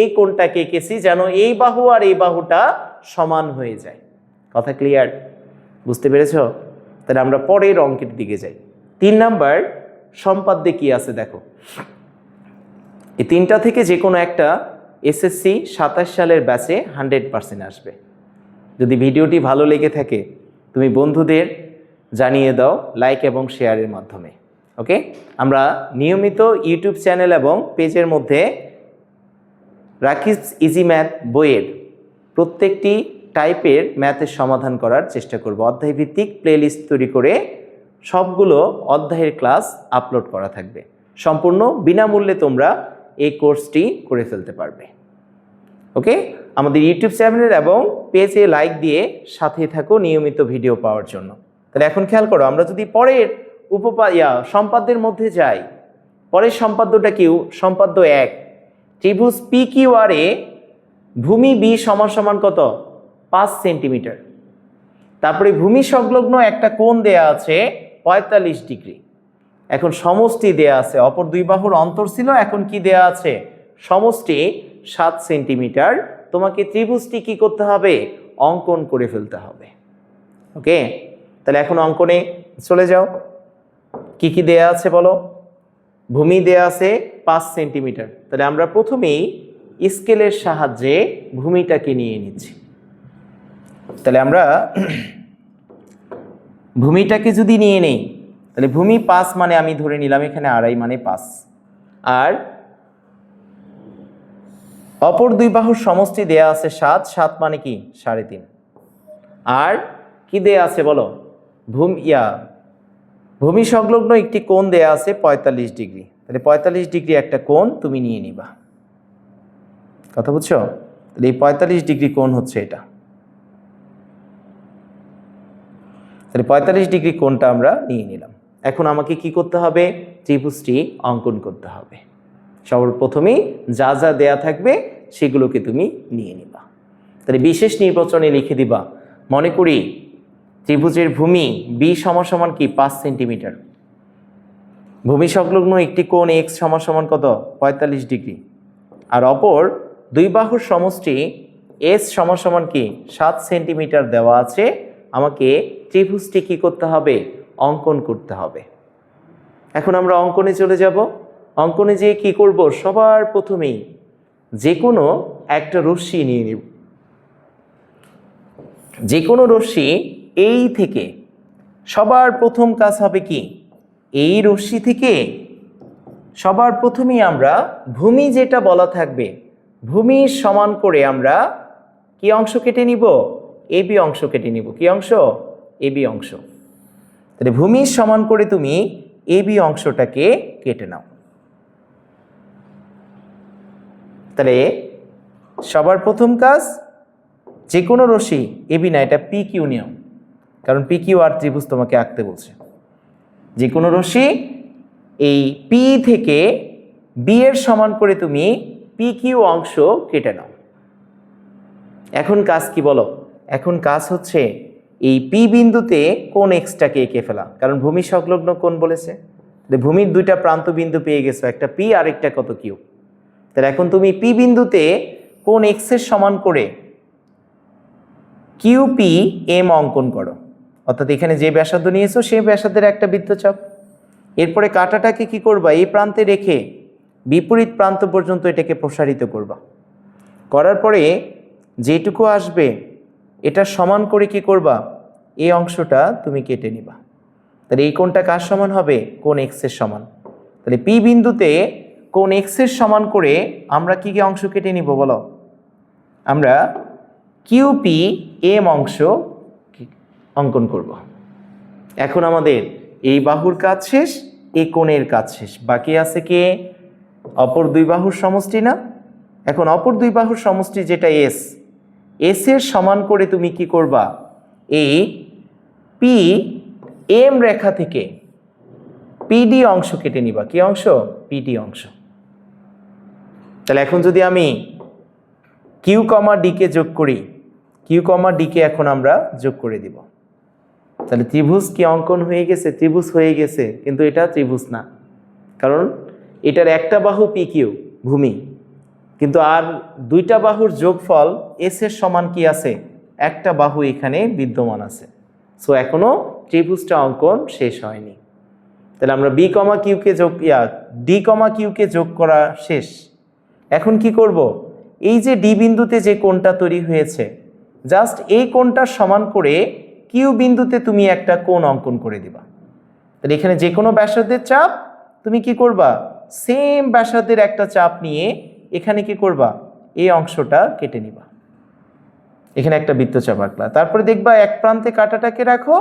এই কোণটাকে এঁকেছি যেন এই বাহু আর এই বাহুটা সমান হয়ে যায়। কথা ক্লিয়ার? বুঝতে পেরেছ? তাহলে আমরা পরের অঙ্কের দিকে যাই। 3 নাম্বার সম্পাদ্যে কি আছে দেখো। এই তিনটা থেকে যে কোনো একটা এসএসসি 27 সালের ব্যাচে 100% আসবে। যদি ভিডিওটি ভালো লেগে থাকে তুমি বন্ধুদের জানিয়ে দাও লাইক এবং শেয়ারের মাধ্যমে। ওকে, আমরা নিয়মিত ইউটিউব চ্যানেল এবং পেজের মধ্যে রাকিব ইজি ম্যাথ বইয়ের প্রত্যেকটি টাইপের ম্যাথের সমাধান করার চেষ্টা করব। অধ্যায় ভিত্তিক প্লেলিস্ট তৈরি করে সবগুলো অধ্যায়ের ক্লাস আপলোড করা থাকবে। সম্পূর্ণ বিনামূল্যে তোমরা এই কোর্সটি করে ফেলতে পারবে। ওকে, আমাদের ইউটিউব চ্যানেল এবং পেজে লাইক দিয়ে সাথে থাকো নিয়মিত ভিডিও পাওয়ার জন্য। তাহলে এখন খেয়াল করো, আমরা যদি পরের সম্পাদ্যের মধ্যে যাই, পরের সম্পাদ্যটা কি? সম্পাদ্য 1, ত্রিভুজ পি কিউ আর এ ভূমি বি সমান সমান কত, 5 সেন্টিমিটার। তারপরে ভূমি সংলগ্ন একটা কোণ দেয়া আছে 45 ডিগ্রি। এখন সমষ্টি দেয়া আছে, অপর দুই বাহুর অন্তর ছিল, এখন কি দেয়া আছে, সমষ্টি 7 সেন্টিমিটার। তোমাকে ত্রিভুজটি কি করতে হবে, অঙ্কন করে ফেলতে হবে। ওকে, তাহলে এখন অঙ্কনে চলে যাও। কি কি দেয়া আছে বলো? ভূমি দেয়া আছে 5 সেন্টিমিটার। তাহলে আমরা প্রথমেই স্কেলের সাহায্যে ভূমিটাকে নিয়ে নিচ্ছি। তাহলে আমরা ভূমিটাকে যদি নিয়ে নেই তাহলে ভূমি 5 মানে আমি ধরে নিলাম এখানে আড়াই মানে 5, আর অপর দুই বাহুর সমষ্টি দেয়া আছে 7, 7 মানে কি 3.5। আর কি দেয়া আছে বলো, ভূমি সংলগ্ন একটি কোণ দেয়া আছে 45 ডিগ্রি। তাহলে 45 ডিগ্রি একটা কোণ তুমি নিয়ে নিবা। কথা বুঝছো? তাহলে এই 45 ডিগ্রি কোণ হচ্ছে এটা। তাহলে 45 ডিগ্রি কোণটা আমরা নিয়ে নিলাম। এখন আমাকে কি করতে হবে? ত্রিভুজটি অঙ্কন করতে হবে। সর্বপ্রথমেই যা যা দেয়া থাকবে সেগুলোকে তুমি নিয়ে নিবা। তাহলে বিশেষ নির্বাচনে লিখে দিবা, মনে করি ত্রিভুজের ভূমি বি সমান কি 5 সেন্টিমিটার, ভূমি সংলগ্ন একটি কোণ এক্স সমান কত 45 ডিগ্রি, আর অপর দুই বাহুর সমষ্টি এস সমান কি 7 সেন্টিমিটার দেওয়া আছে। আমাকে ত্রিভুজটি কি করতে হবে? অঙ্কন করতে হবে। এখন আমরা অঙ্কনে চলে যাব। অঙ্কনে যেয়ে কি করব? সবার প্রথমেই যে কোনো একটা রশ্মি নিয়ে নেব। যে কোনো রশ্মি এই থেকে সবার প্রথম কাজ হবে কি, এই রশ্মি থেকে সবার প্রথমেই আমরা ভূমি যেটা বলা থাকবে ভূমির সমান করে আমরা কি অংশ কেটে নিব? এবি অংশ কেটে নিব। কি অংশ? এবি অংশ। তাহলে ভূমির সমান করে তুমি এবি অংশটাকে কেটে নাও। তাহলে সবার প্রথম কাজ, যে কোনো রশ্মি এবি না, এটা পি কিউ নিও, কারণ পি কিউ আর ত্রিভুজ তোমাকে আঁকতে বলছে। যে কোনো রশ্মি এই পি থেকে বি এর সমান করে তুমি পি কিউ অংশ কেটে নাও। এখন কাজ কি বলো? এখন কাজ হচ্ছে এই পি বিন্দুতে কোণ এক্সটাকে এঁকে ফেলা, কারণ ভূমি সংলগ্ন কোণ বলেছে। ভূমির দুইটা প্রান্ত বিন্দু পেয়ে গেছো, একটা পি আর একটা কত কিউ। তাহলে এখন তুমি পি বিন্দুতে কোণ এক্স এর সমান করে কিউ পি এম অঙ্কন করো, অর্থাৎ এখানে যে ব্যাসার্ধ নিয়েছো সেই ব্যাসার্ধের একটা বৃত্তচাপ। এরপরে কাঁটাটাকে কি করবা? এই প্রান্তে রেখে বিপরীত প্রান্ত পর্যন্ত এটাকে প্রসারিত করবা। করার পরে যেটুকু আসবে এটা সমান করে কি করবা? এই অংশটা তুমি কেটে নিবা। তাহলে এই কোণটা কার সমান হবে? কোণ এক্স এর সমান। তাহলে পি বিন্দুতে কোণ এক্স এর সমান করে আমরা কি কি অংশ কেটে নিব বলো? আমরা কিউ পি এম অংশ অঙ্কন করব। এখন আমাদের এই বাহুর কাজ শেষ, এই কোণের কাজ শেষ। বাকি আছে কে? অপর দুই বাহুর সমষ্টি না? এখন অপর দুই বাহুর সমষ্টি যেটা এস, এস এর সমান করে তুমি কি করবা? এই পি এম রেখা থেকে পিডি অংশ কেটে নিবা। কি অংশ? পিডি অংশ। তাহলে এখন যদি আমি কিউ কমা ডি কে যোগ করি, কিউ কমা ডি কে এখন আমরা যোগ করে দিব। তাহলে ত্রিভুজ কি অঙ্কন হয়ে গেছে? ত্রিভুজ হয়ে গেছে, কিন্তু এটা ত্রিভুজ না, কারণ এটার একটা বাহু পি কিউ ভূমি, কিন্তু আর দুইটা বাহুর যোগফল এস এর সমান কি আছে? একটা বাহু এখানে বিদ্যমান আছে। সো এখনো ত্রিভুজটা অঙ্কন শেষ হয়নি। তাহলে আমরা বি কমা কিউকে যোগ ডি কমা কিউকে যোগ করা শেষ। এখন কি করব? এই যে ডি বিন্দুতে যে কোণটা তৈরি হয়েছে, জাস্ট এই কোণটার সমান করে কিউ বিন্দুতে তুমি একটা কোণ অঙ্কন করে দিবা। তাহলে এখানে যে কোনো ব্যাসার্ধের চাপ তুমি কি করবা? সেম ব্যাসার্ধের একটা চাপ নিয়ে এখানে কি করবা? এই অংশটা কেটে নিবা। এখানে একটা বৃত্তচাপ আঁকলা। তারপরে দেখবা এক প্রান্তে কাঁটাটাকে রাখো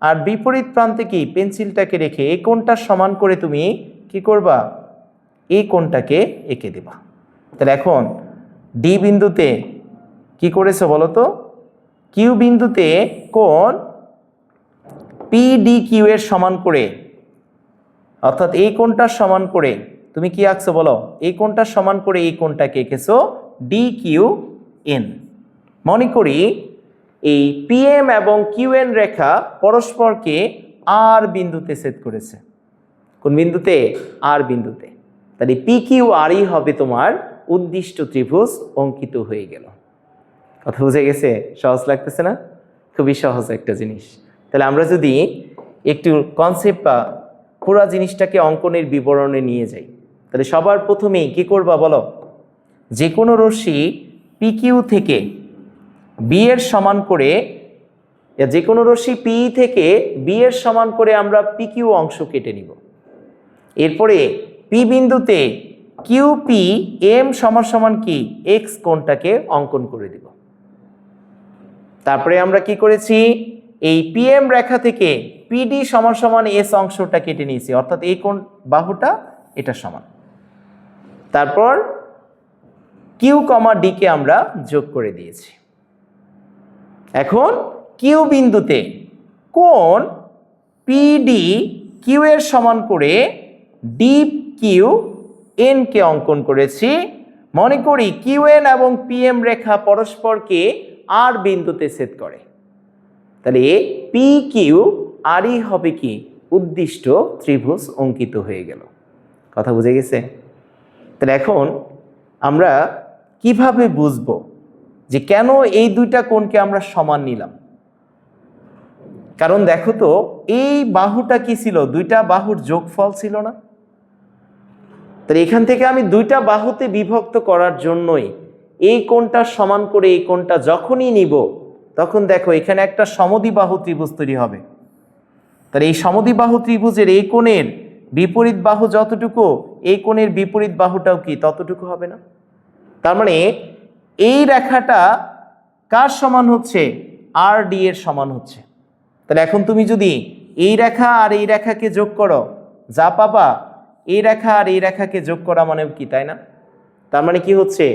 আর বিপরীত প্রান্তে কি পেন্সিলটাকে রেখে এই কোণটার সমান করে তুমি কি করবা? এই কোণটাকে এঁকে দিবা। তাহলে এখন ডি বিন্দুতে কি করেছো বলো তো? কিউ বিন্দুতে কোণ পিডি কিউ এর সমান করে, অর্থাৎ এই কোণটার সমান করে তুমি কি আঁকছো বলো? এই কোণটার সমান করে এই কোণটাকে এঁকেছো ডি কিউ এন। মনে করি এই পিএম এবং কিউএন রেখা পরস্পরকে আর বিন্দুতে ছেদ করেছে। কোন বিন্দুতে? আর বিন্দুতে। তাহলে পি কিউ আরই হবে তোমার উদ্দিষ্ট ত্রিভুজ অঙ্কিত হয়ে গেল। কথা বুঝে গেছে? সহজ লাগতেছে না? খুবই সহজ একটা জিনিস। তাহলে আমরা যদি একটু কনসেপ্ট বা পুরো জিনিসটাকে অঙ্কনের বিবরণে নিয়ে যাই, তাহলে সবার প্রথমেই কি করবা বলো? যে কোনো রশ্মি পি কিউ থেকে বি এর সমান করে, যে কোনো রশ্মি পি থেকে বি এর সমান করে আমরা পি কিউ অংশ কেটে নিব। এরপরে পি বিন্দুতে কিউ পি এম সমান কি এক্স কোণটাকে অঙ্কন করে দিব। তারপরে আমরা কি করেছি, এই পিএম রেখা থেকে পিডি সমান সমান এস অংশটা কেটে নিয়েছি, অর্থাৎ এই কোণ বাহুটা এটা সমান। তারপর কিউ কমা ডি কে আমরা যোগ করে দিয়েছি। এখন কিউ বিন্দুতে কোণ পিডি কিউ এর সমান করে ডি কিউ এন কে অঙ্কন করেছি। মনে করি কিউ এন এবং পিএম রেখা পরস্পরকে আর বিন্দুতে ছেদ করে, তাহলে পি কিউ আরই হবে কি উদ্দিষ্ট ত্রিভুজ অঙ্কিত হয়ে গেল। কথা বুঝে গেছে? তাহলে এখন আমরা কিভাবে বুঝবো যে কেন এই দুইটা কোণকে আমরা সমান নিলাম? কারণ দেখো তো, এই বাহুটা কি ছিল? দুইটা বাহুর যোগফল ছিল না? তাহলে এখান থেকে আমি দুইটা বাহুতে বিভক্ত করার জন্যই এই কোণটা সমান করে এই কোণটা যখনই নিব, তখন দেখো এখানে একটা সমদ্বিবাহু ত্রিভুজ তৈরি হবে। তাহলে এই সমদ্বিবাহু ত্রিভুজের এই কোণের বিপরীত বাহু যতটুকু, এই কোণের বিপরীত বাহুটাও কি ততটুকু হবে না? তার মানে এই রেখাটা কার সমান হচ্ছে? আর ডি এর সমান হচ্ছে। তাহলে এখন তুমি যদি এই রেখা আর এই রেখাকে যোগ করো, যা পাবা এই রেখা আর এই রেখাকে যোগ করা মানে কি, তাই না? তার মানে কি হচ্ছে,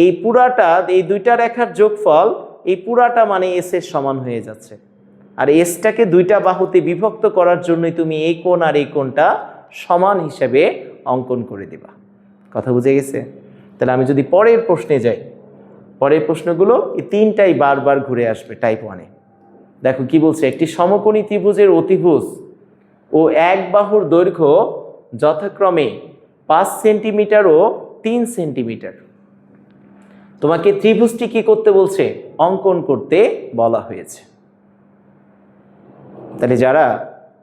এই পুরাটা, এই দুইটা রেখার যোগফল এই পুরাটা মানে এস এর সমান হয়ে যাচ্ছে। আর এসটাকে দুইটা বাহুতে বিভক্ত করার জন্যই তুমি এই কোণ আর এই কোণটা সমান হিসেবে অঙ্কন করে দিবা। কথা বুঝে গেছে? তাহলে আমি যদি পরের প্রশ্নে যাই, পরের প্রশ্নগুলো এই তিনটাই বারবার ঘুরে আসবে টাইপ 1-এ। দেখো কি বলছে, একটি সমকোণী ত্রিভুজের অতিভুজ ও এক বাহুর দৈর্ঘ্য যথাক্রমে 5 সেন্টিমিটার ও 3 সেন্টিমিটার। তোমাকে ত্রিভুজটি কি করতে বলছে? অঙ্কন করতে বলা হয়েছে। তাহলে যারা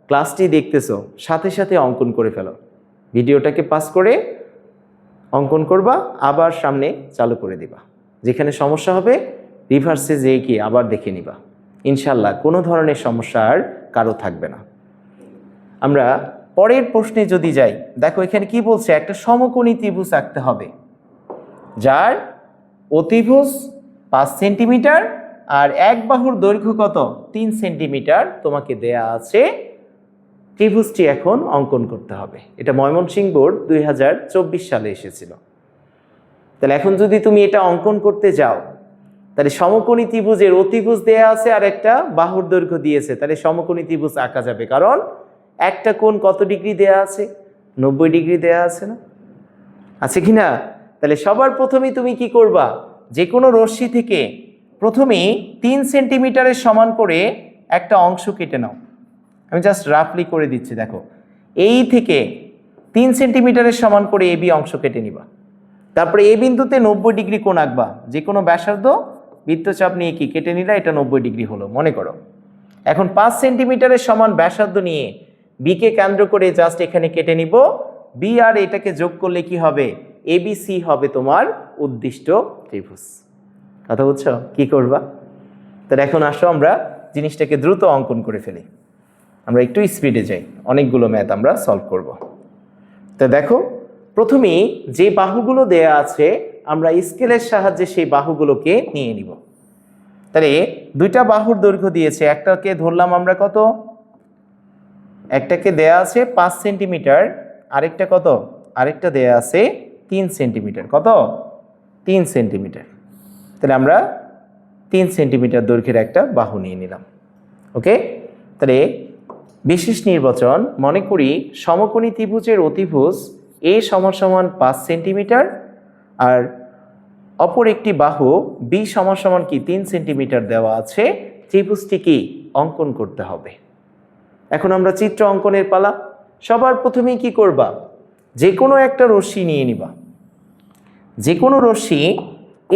ক্লাসটি দেখতেছো সাথে সাথে অঙ্কন করে ফেলো, ভিডিওটাকে পাস করে অঙ্কন করবা, আবার সামনে চালু করে দিবা। যেখানে সমস্যা হবে রিভার্সে যেয়ে কি আবার দেখে নিবা, ইনশাল্লাহ কোনো ধরনের সমস্যা আর কারো থাকবে না। আমরা পরের প্রশ্নে যদি যাই, দেখো এখানে কি বলছে, একটা সমকোণী ত্রিভুজ আঁকতে হবে যার অতিভুজ 5 সেন্টিমিটার আর এক বাহুর দৈর্ঘ্য কত? 3 সেন্টিমিটার তোমাকে দেয়া আছে। ত্রিভুজটি এখন অঙ্কন করতে হবে। এটা ময়মনসিংহ বোর্ড 2024 সালে এসেছিল। তাহলে এখন যদি তুমি এটা অঙ্কন করতে যাও, তাহলে সমকোণী ত্রিভুজের অতিভুজ দেয়া আছে আর একটা বাহুর দৈর্ঘ্য দিয়েছে, তাহলে সমকোণী ত্রিভুজ আঁকা যাবে। কারণ একটা কোণ কত ডিগ্রি দেয়া আছে? 90 ডিগ্রি দেয়া আছে না? আছে কি না? তাহলে সবার প্রথমেই তুমি কি করবা, যে কোনো রশ্মি থেকে প্রথমেই 3 সেন্টিমিটারের সমান করে একটা অংশ কেটে নাও। আমি জাস্ট রাফলি করে দিচ্ছি। দেখো এই থেকে 3 সেন্টিমিটারের সমান করে এবি অংশ কেটে নিবা। তারপরে এই বিন্দুতে 90 ডিগ্রি কোণ আঁকবা। যে কোনো ব্যাসার্ধ বৃত্তচাপ নিয়ে কি কেটে নিলা, এটা 90 ডিগ্রি হলো মনে করো। এখন 5 সেন্টিমিটারের সমান ব্যাসার্ধ নিয়ে বিকে কেন্দ্র করে জাস্ট এখানে কেটে নিব। বি আর এটাকে যোগ করলে কি হবে? এবিসি হবে তোমার উদ্দিষ্ট ত্রিভুজ। কথা বুঝছো? কি করবা? তাহলে এখন আসো আমরা জিনিসটাকে দ্রুত অঙ্কন করে ফেলি। আমরা একটু স্পিডে যাই, অনেকগুলো ম্যাথ আমরা সলভ করব। তো দেখো প্রথমেই যে বাহুগুলো দেয়া আছে আমরা স্কেলের সাহায্যে সেই বাহুগুলোকে নিয়ে নিব। তাহলে দুইটা বাহুর দৈর্ঘ্য দিয়েছে, একটাকে ধরলাম আমরা কত? একটাকে দেয়া আছে 5 সেন্টিমিটার, আরেকটা কত? আরেকটা দেয়া আছে 3 সেন্টিমিটার। কত? 3 সেন্টিমিটার। তাহলে আমরা 3 সেন্টিমিটার দৈর্ঘ্যের একটা বাহু নিয়ে নিলাম। ওকে, তাহলে বিশেষ নির্বাচন, মনে করি সমকোণী ত্রিভুজের অতিভুজ এ সমান সমান 5 সেন্টিমিটার আর অপর একটি বাহু বি সমান সমান কি 3 সেন্টিমিটার দেওয়া আছে। ত্রিভুজটি কি অঙ্কন করতে হবে। এখন আমরা চিত্র অঙ্কনের পালা। সবার প্রথমেই কি করবা, যে কোনো একটা রশ্মি নিয়ে নিবা। যে কোনো রশ্মি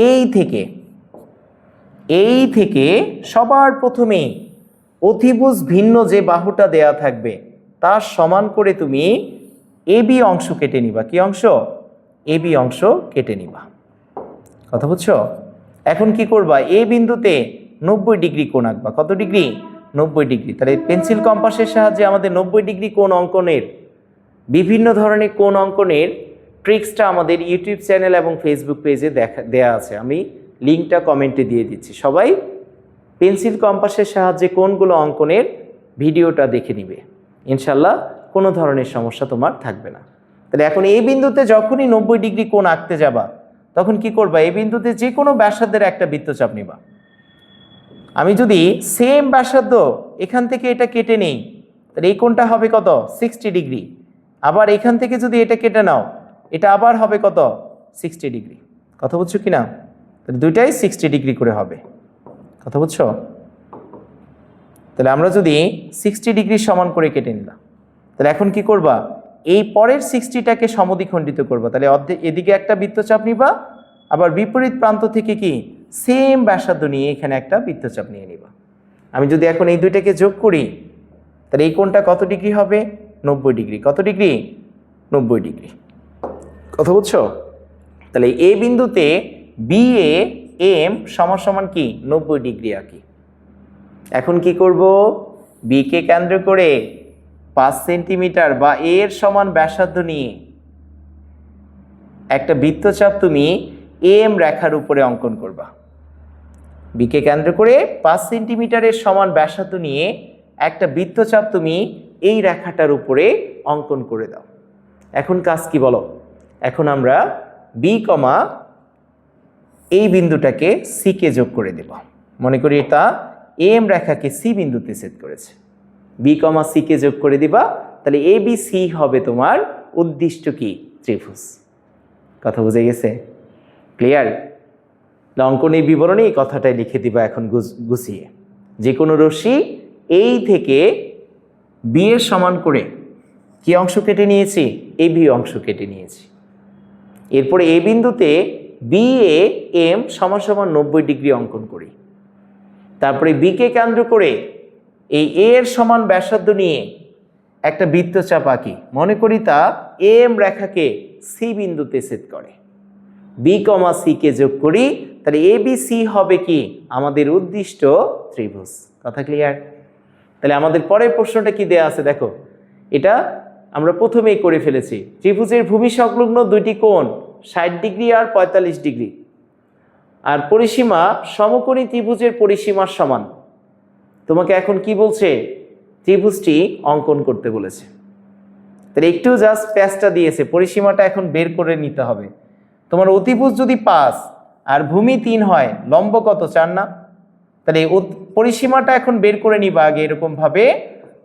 এই থেকে সবার প্রথমেই অতিভুজ ভিন্ন যে বাহুটা দেয়া থাকবে তার সমান করে তুমি এবি অংশ কেটে নিবা। কি অংশ? এবি অংশ কেটে নিবা। কথা বুঝছো? এখন কি করবা, এই বিন্দুতে 90 ডিগ্রি কোণ আঁকবা। কত ডিগ্রি? 90 ডিগ্রি। তাহলে পেন্সিল কম্পাসের সাহায্যে আমাদের 90 ডিগ্রি কোণ অঙ্কনের, বিভিন্ন ধরনের কোণ অঙ্কনের ট্রিক্সটা আমাদের ইউটিউব চ্যানেল এবং ফেসবুক পেজে দেয়া আছে। আমি লিঙ্কটা কমেন্টে দিয়ে দিচ্ছি, সবাই পেন্সিল কম্পাসের সাহায্যে কোণগুলো অঙ্কনের ভিডিওটা দেখে নিবে, ইনশাল্লাহ কোনো ধরনের সমস্যা তোমার থাকবে না। তাহলে এখন এই বিন্দুতে যখনই 90 ডিগ্রি কোণ আঁকতে যাবা তখন কি করবা, এই বিন্দুতে যে কোনো ব্যাসার্ধের একটা বৃত্তচাপ নিবা। আমি যদি সেম ব্যাসার্ধ এখান থেকে এটা কেটে নেই তাহলে এই কোণটা হবে কত, 60 ডিগ্রি। আবার এখান থেকে যদি এটা কেটে নাও এটা আবার হবে কত, 60 ডিগ্রি। কথা বুঝছো কি না? তাহলে দুইটাই 60 ডিগ্রি করে হবে। কথা বুঝছো? তাহলে আমরা যদি 60 ডিগ্রি সমান করে কেটে নিলাম, তাহলে এখন কি করবা, এই পরের 60টাকে সমদ্বিখণ্ডিত করবা। তাহলে এদিকে একটা বৃত্তচাপ নিবা, আবার বিপরীত প্রান্ত থেকে কি সেম ব্যাসার্ধ নিয়ে এখানে একটা বৃত্তচাপ নিয়ে নিবা। আমি যদি এখন এই দুইটাকে যোগ করি তাহলে এই কোণটা কত ডিগ্রি হবে, 90 ডিগ্রি। কত ডিগ্রি, 90 ডিগ্রি। কথা বুঝছো? তাহলে এই বিন্দুতে BAM সমান সমান কি 90 ডিগ্রি আঁকি। এখন কি করব, বি কে কেন্দ্র করে 5 সেন্টিমিটার বা এর সমান ব্যাসার্ধ নিয়ে একটা বৃত্তচাপ তুমি এম রেখার উপরে অঙ্কন করবা। বি কে কেন্দ্র করে 5 সেন্টিমিটারের সমান ব্যাসার্ধ নিয়ে একটা বৃত্তচাপ তুমি এই রেখাটার উপরে অঙ্কন করে দাও। এখন কাজ কি বলো, এখন আমরা বি কমা এই বিন্দুটাকে সি কে যোগ করে দেব। মনে করি এটা এম রেখাকে সি বিন্দুতে সেট করেছে, বি কমা সি কে যোগ করে দিবা। তাহলে এ বি সি হবে তোমার উদ্দিষ্ট কি ত্রিভুজ। কথা বুঝে গেছে? ক্লিয়ার? অঙ্কনের বিবরণে এই কথাটাই লিখে দিবা এখন গুছিয়ে। যে কোনো রশ্মি এই থেকে বি এর সমান করে কি অংশ কেটে নিয়েছি, এ বি অংশ কেটে নিয়েছি। এরপরে এই বিন্দুতে বি এ এম সমান সমান 90 ডিগ্রি অঙ্কন করি। তারপরে বি কে কেন্দ্র করে এই এ এর সমান ব্যাসার্ধ নিয়ে একটা বৃত্তচাপ আঁকি। মনে করি তা এম রেখাকে সি বিন্দুতে ছেদ করে। বি কমা সি কে যোগ করি, তাহলে এ বি সি হবে কি আমাদের উদ্দিষ্ট ত্রিভুজ। কথা ক্লিয়ার? তাহলে আমাদের পরের প্রশ্নটা কি দেয়া আছে দেখো, এটা আমরা প্রথমেই করে ফেলেছি। ত্রিভুজের ভূমি সংলগ্ন দুইটি কোণ 60 ডিগ্রি আর 45 ডিগ্রি, আর পরিসীমা সমকোণী ত্রিভুজের পরিসীমার সমান। তোমাকে এখন কি বলছে, ত্রিভুজটি অঙ্কন করতে বলেছে। তাহলে একটু জাস্ট প্যাচটা দিয়েছে, পরিসীমাটা এখন বের করে নিতে হবে। তোমার অতিভুজ যদি 5 আর ভূমি 3 হয়, লম্ব কত, 4 না? তাহলে পরিসীমাটা এখন বের করে নিবা আগে এরকম ভাবে।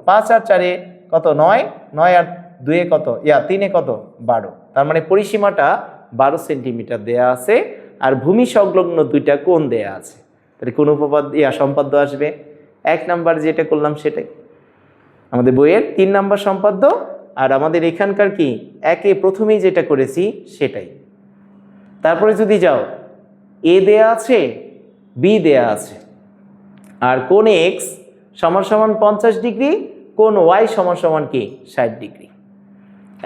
5 আর 4 কত, 9, 9 আর 2 কত, 3 কত, 12। তার মানে পরিসীমাটা 12 সেন্টিমিটার দেয়া আছে, আর ভূমি সংলগ্ন দুইটা কোণ দেয়া আছে। তাহলে কোন উপপাদ্য সম্পাদ্য আসবে, 1 নাম্বার যেটা করলাম সেটাই আমাদের বইয়ের 3 নাম্বার সম্পাদ্য, আর আমাদের এখানকার কি একে প্রথমেই যেটা করেছি সেটাই। তারপরে যদি যাও, এ দেয়া আছে, বি দেয়া আছে, আর কোণ এক্স সমান সমান 50 ডিগ্রি, কোণ ওয়াই সমান সমান কি 60 ডিগ্রি।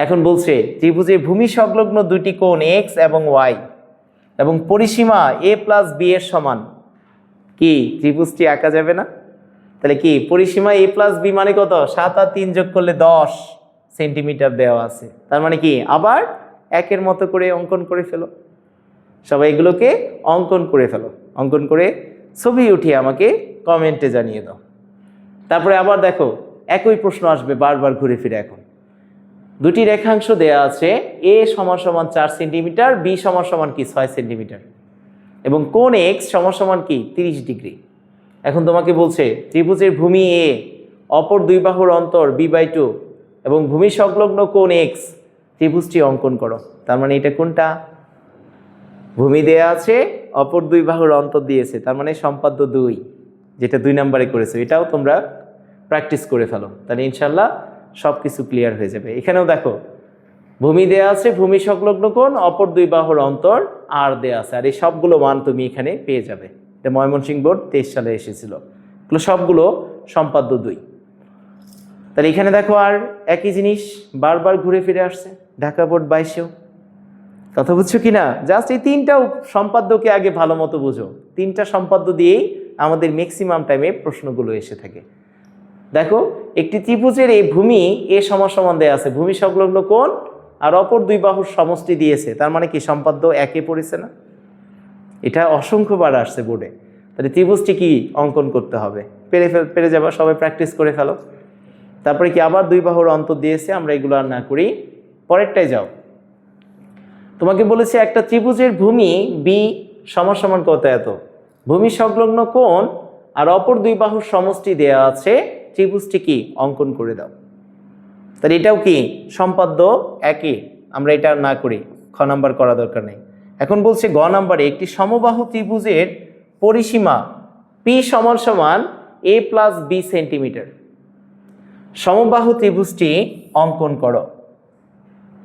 এখন বলছে ত্রিভুজের ভূমি সংলগ্ন দুইটি কোণ এক্স এবং ওয়াই এবং পরিসীমা এ প্লাস বি এর সমান, কি ত্রিভুজটি আঁকা যাবে না? তাহলে কি পরিসীমা এ প্লাস বি মানে কত, 7 আর 3 যোগ করলে 10 সেন্টিমিটার দেওয়া আছে। তার মানে কি আবার একের মতো করে অঙ্কন করে ফেলো। সবাই এগুলোকে অঙ্কন করে ফেলো, অঙ্কন করে ছবি উঠিয়ে আমাকে কমেন্টে জানিয়ে দাও। তারপরে আবার দেখো একই প্রশ্ন আসবে বারবার ঘুরে ফিরে। এখন দুটি রেখাংশ দেয়া আছে, এ সমান সমান 4 সেন্টিমিটার, বি সমান সমান কি 6 সেন্টিমিটার, এবং কোণ এক্স সমান সমান কি 30 ডিগ্রি। এখন তোমাকে বলছে ত্রিভুজের ভূমি এ, অপর দুই বাহুর অন্তর b/2 এবং ভূমি সংলগ্ন কোণ এক্স, ত্রিভুজটি অঙ্কন করো। তার মানে এটা কোনটা, ভূমি দেয়া আছে, অপর দুই বাহুর অন্তর দিয়েছে, তার মানে সম্পাদ্য 2, যেটা 2 নম্বরে করেছে। এটাও তোমরা প্র্যাকটিস করে ফেলো, তাহলে ইনশাল্লাহ সব কিছু ক্লিয়ার হয়ে যাবে। এখানেও দেখো ভূমি দেয়া আছে, ভূমি সংলগ্ন কোণ, অপর দুই বাহুর অন্তর আর দেয়া আছে, আর এই সবগুলো মান তুমি এখানে পেয়ে যাবে। এটা ময়মনসিংহ বোর্ড 23 সালে এসেছিল, এগুলো সবগুলো সম্পাদ্য 2। তাহলে এখানে দেখো আর একই জিনিস বারবার ঘুরে ফিরে আসছে ঢাকা বোর্ড 22-এও। কথা বুঝছো কিনা? জাস্ট এই 3টা সম্পাদ্যকে আগে ভালো মতো বুঝো। 3টা সম্পাদ্য দিয়েই আমাদের ম্যাক্সিমাম টাইমে প্রশ্নগুলো এসে থাকে। দেখো একটি ত্রিভুজের এই ভূমি এ সমান সমান দেয়া আছে, ভূমি সংলগ্ন কোণ আর অপর দুই বাহুর সমষ্টি দিয়েছে, তার মানে কি সম্পাদ্য 1-এ পড়েছে না? এটা অসংখ্যবার আসছে বোর্ডে। তাহলে ত্রিভুজটি কি অঙ্কন করতে হবে, পেরে যাবা, সবাই প্র্যাকটিস করে ফেলো। তারপরে কি আবার দুই বাহুর অন্তর দিয়েছে, আমরা এগুলো আর না করি, পরেরটায় যাও। তোমাকে বলেছে একটা ত্রিভুজের ভূমি বি সমান সমান কত এত, ভূমি সংলগ্ন কোণ আর অপর দুই বাহুর সমষ্টি দেয়া আছে, ত্রিভুজটি কি অঙ্কন করে দাও। তাহলে এটাও কি সম্পাদ্য একই, আমরা এটা না করি, খ নাম্বার করা দরকার নেই। এখন বলছে গ নাম্বারে একটি সমবাহু ত্রিভুজের পরিসীমা পি সমান সমান এ প্লাস বি সেন্টিমিটার, সমবাহু ত্রিভুজটি অঙ্কন করো।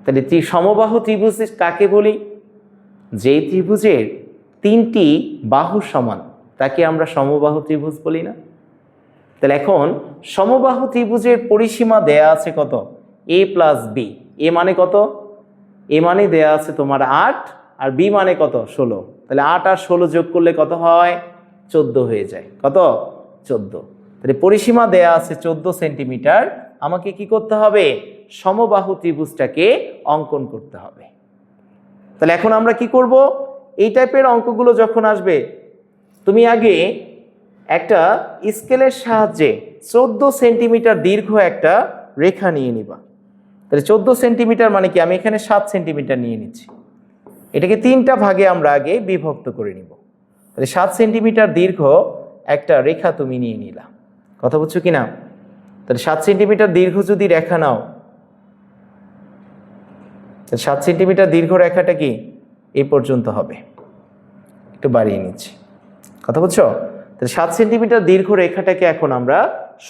তাহলে সমবাহু ত্রিভুজ কাকে বলি? যেই ত্রিভুজের তিনটি বাহু সমান তাকে আমরা সমবাহু ত্রিভুজ বলি না? তাহলে এখন সমবাহু ত্রিভুজের পরিসীমা দেয়া আছে কত, এ প্লাস বি। এ মানে কত? এ মানে দেয়া আছে তোমার 8 আর বি মানে কত 16। তাহলে 8 আর 16 যোগ করলে কত হয়? 14 হয়ে যায়। কত? 14। তাহলে পরিসীমা দেয়া আছে 14 সেন্টিমিটার। আমাকে কি করতে হবে? সমবাহু ত্রিভুজটাকে অঙ্কন করতে হবে। তাহলে এখন আমরা কি করব? এই টাইপের অঙ্কগুলো যখন আসবে, তুমি আগে একটা স্কেলের সাহায্যে 14 সেন্টিমিটার দীর্ঘ একটা রেখা নিয়ে নিবা। তাহলে 14 সেন্টিমিটার মানে কি, আমি এখানে 7 সেন্টিমিটার নিয়ে নিচ্ছি, এটাকে 3টা ভাগে আমরা আগে বিভক্ত করে নিব। তাহলে 7 সেন্টিমিটার দীর্ঘ একটা রেখা তুমি নিয়ে নিলা। কথা বুঝছো কিনা? তাহলে 7 সেন্টিমিটার দীর্ঘ যদি রেখা নাও, 7 সেন্টিমিটার দীর্ঘ রেখাটা কি এই পর্যন্ত হবে, একটু বাড়িয়ে নিচ্ছি। কথা বুঝছো? তাহলে 7 সেন্টিমিটার দীর্ঘ রেখাটাকে এখন আমরা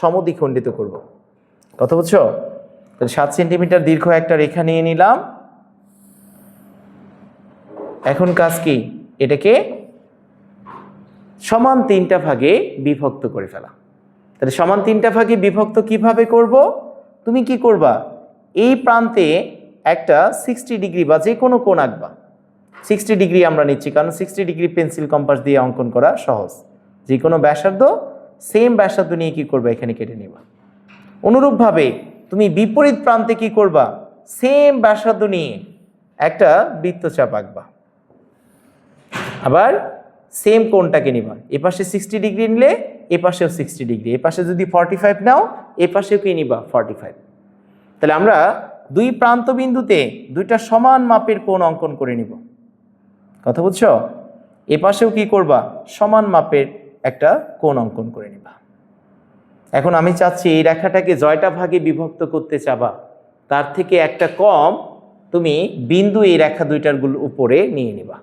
সমদ্বিখণ্ডিত করব। কথা বুঝছো? তাহলে 7 সেন্টিমিটার দীর্ঘ একটা রেখা নিয়ে নিলাম। এখন কাজ কি? এটাকে সমান 3টা ভাগে বিভক্ত করে ফেলা। তাহলে সমান 3টা ভাগে বিভক্ত কিভাবে করব? তুমি কি করবা? এই প্রান্তে একটা 60 ডিগ্রি বা যে কোনো কোণ আঁকবা। 60 ডিগ্রি আমরা নিচ্ছি কারণ 60 ডিগ্রি পেন্সিল কম্পাস দিয়ে অঙ্কন করা সহজ। যে কোনো ব্যাসার্ধ, সেম ব্যাসার্ধ নিয়ে কি করবা? এখানে কেটে নিবা। অনুরূপভাবে তুমি বিপরীত প্রান্তে কি করবা? সেম ব্যাসার্ধ নিয়ে একটা বৃত্তচাপ আঁকবা। আবার সেম কোণটাকে নিবা, এপাশে 60 ডিগ্রি নিলে এপাশেও 60 ডিগ্রি, এপাশে যদি 45 নাও এপাশেও কি নিবা? 45। তাহলে আমরা দুই প্রান্ত বিন্দুতে দুইটা সমান মাপের কোণ অঙ্কন করে নিব। কথা বুঝছো? এপাশেও কি করবা? সমান মাপের একটা কোণ অঙ্কন করে নিবা। এখন আমি চাচ্ছি এই রেখাটাকে জয়টা ভাগে বিভক্ত করতে চাবা, তার থেকে একটা কম তুমি বিন্দু এই রেখা দুইটার উপরে নিয়ে নিবা।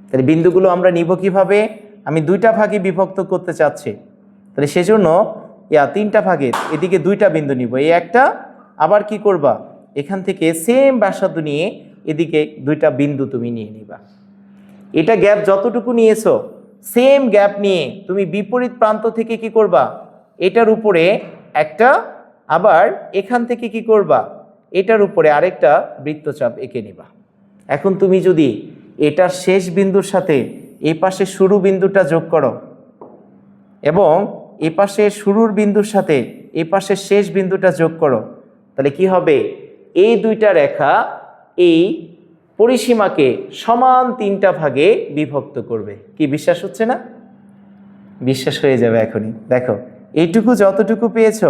তাহলে বিন্দুগুলো আমরা নিব কিভাবে? আমি 2টা ভাগে বিভক্ত করতে চাচ্ছি, তাহলে সেজন্য 3টা ভাগে এদিকে 2টা বিন্দু নিব, এই একটা, আবার কি করবা? এখান থেকে সেম ব্যাসার্ধ নিয়ে এদিকে 2টা বিন্দু তুমি নিয়ে নিবা। এটা গ্যাপ যতটুকু নিয়েছো সেম গ্যাপ নিয়ে তুমি বিপরীত প্রান্ত থেকে কি করবা? এটার উপরে একটা, আবার এখান থেকে কি করবা? এটার উপরে আরেকটা বৃত্তচাপ এঁকে নিবা। এখন তুমি যদি এটার শেষ বিন্দুর সাথে এই পাশে শুরু বিন্দুটা যোগ করো এবং এ পাশে শুরুর বিন্দুর সাথে এ পাশের শেষ বিন্দুটা যোগ করো, তাহলে কি হবে? এই দুইটা রেখা এই পরিসীমাকে সমান 3টা ভাগে বিভক্ত করবে। কি বিশ্বাস হচ্ছে না? বিশ্বাস হয়ে যাবে এখনই। দেখো, এইটুকু যতটুকু পেয়েছো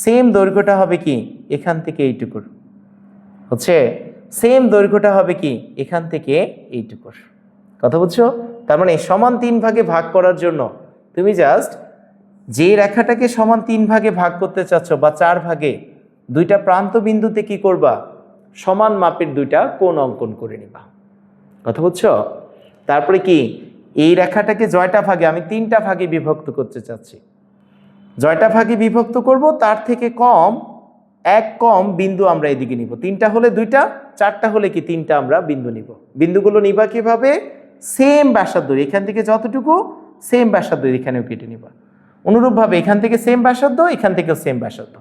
সেম দৈর্ঘ্যটা হবে কি এখান থেকে এইটুকুর, হচ্ছে সেম দৈর্ঘ্যটা হবে কি এখান থেকে এইটুকুর। কথা বুঝছো? তার মানে সমান 3 ভাগে ভাগ করার জন্য তুমি জাস্ট যে রেখাটাকে সমান 3 ভাগে ভাগ করতে চাচ্ছ বা 4 ভাগে, 2টা প্রান্ত বিন্দুতে কি করবা? সমান মাপের 2টা কোণ অঙ্কন করে নিবা। কথা বুঝছো? তারপরে কি এই রেখাটাকে জয়টা ভাগে আমি 3টা ভাগে বিভক্ত করতে চাচ্ছি, জয়টা ভাগে বিভক্ত করব, তার থেকে এক কম বিন্দু আমরা এদিকে নিব। 3টা হলে 2টা, 4টা হলে কি 3টা আমরা বিন্দু নিব। বিন্দুগুলো নিবা কিভাবে? সেম ব্যাসার্ধ, এখান থেকে যতটুকু সেম ব্যাসার্ধ এখানেও কেটে নিবা। অনুরূপভাবে এখান থেকে সেম ব্যাসার্ধ, এখান থেকেও সেম ব্যাসার্ধ।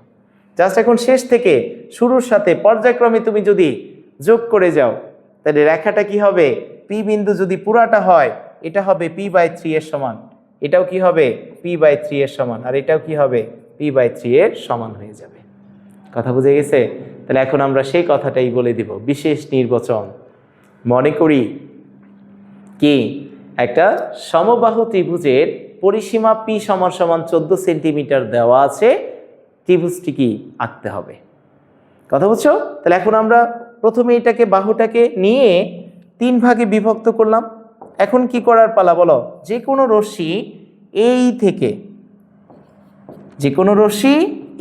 জাস্ট এখন শেষ থেকে শুরুর সাথে পর্যায়ক্রমে তুমি যদি যোগ করে যাও, তাহলে রেখাটা কি হবে? পি বিন্দু যদি পুরাটা হয় এটা হবে p/3 এর সমান, এটাও কি হবে? p/3 এর সমান, আর এটাও কি হবে? p/3 এর সমান হয়ে যাবে। কথা বুঝে গেছে? তাহলে এখন আমরা সেই কথাটাই বলে দিব, বিশেষ নির্বাচন। মনে করি কি একটা সমবাহু ত্রিভুজের পরিসীমা পি সমান সমান 14 সেন্টিমিটার দেওয়া আছে, ত্রিভুজটি কি আঁকতে হবে। কথা বুঝছো? তাহলে এখন আমরা প্রথমে এটাকে বাহুটাকে নিয়ে 3 ভাগে বিভক্ত করলাম। এখন কি করার পালা বলো? যে কোনো রশ্মি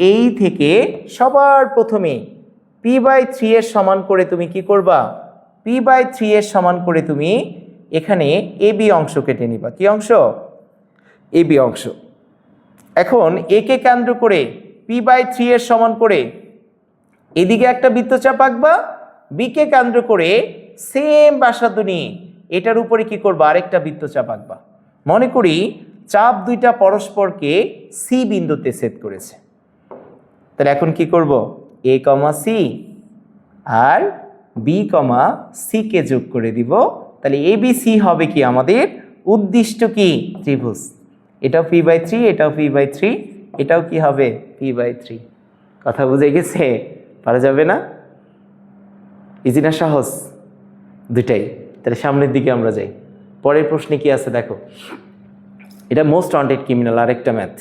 এই থেকে সবার প্রথমে p/3 এর সমান করে তুমি কি করবা? p/3 এর সমান করে তুমি এখানে AB অংশ কেটে নিবা। কি অংশ? AB অংশ। এখন একে কেন্দ্র করে p/3 এর সমান করে এদিকে একটা বৃত্তচাপ আঁকবা, বিকে কেন্দ্র করে সেম ব্যাসার্ধ নিয়ে এটার উপরে কি করবা? আরেকটা বৃত্তচাপ আঁকবা। মনে করি চাপ দুইটা পরস্পরকে সি বিন্দুতে ছেদ করেছে। তাহলে এখন কি করব? A, C R B, C কে যোগ করে দিব। তাহলে ABC হবে কি আমাদের উদ্দিষ্ট কি ত্রিভুজ। এটাও p/3, এটাও p/3, এটাও কি হবে? p/3। কথা বুঝে গেছে? পারা যাবে না? ইজি না সহজ? দুটাই। তাহলে সামনের দিকে আমরা যাই। পরের প্রশ্নে কি আছে দেখো। এটা মোস্ট ওয়ান্টেড ক্রিমিনাল, আরেকটা ম্যাথ,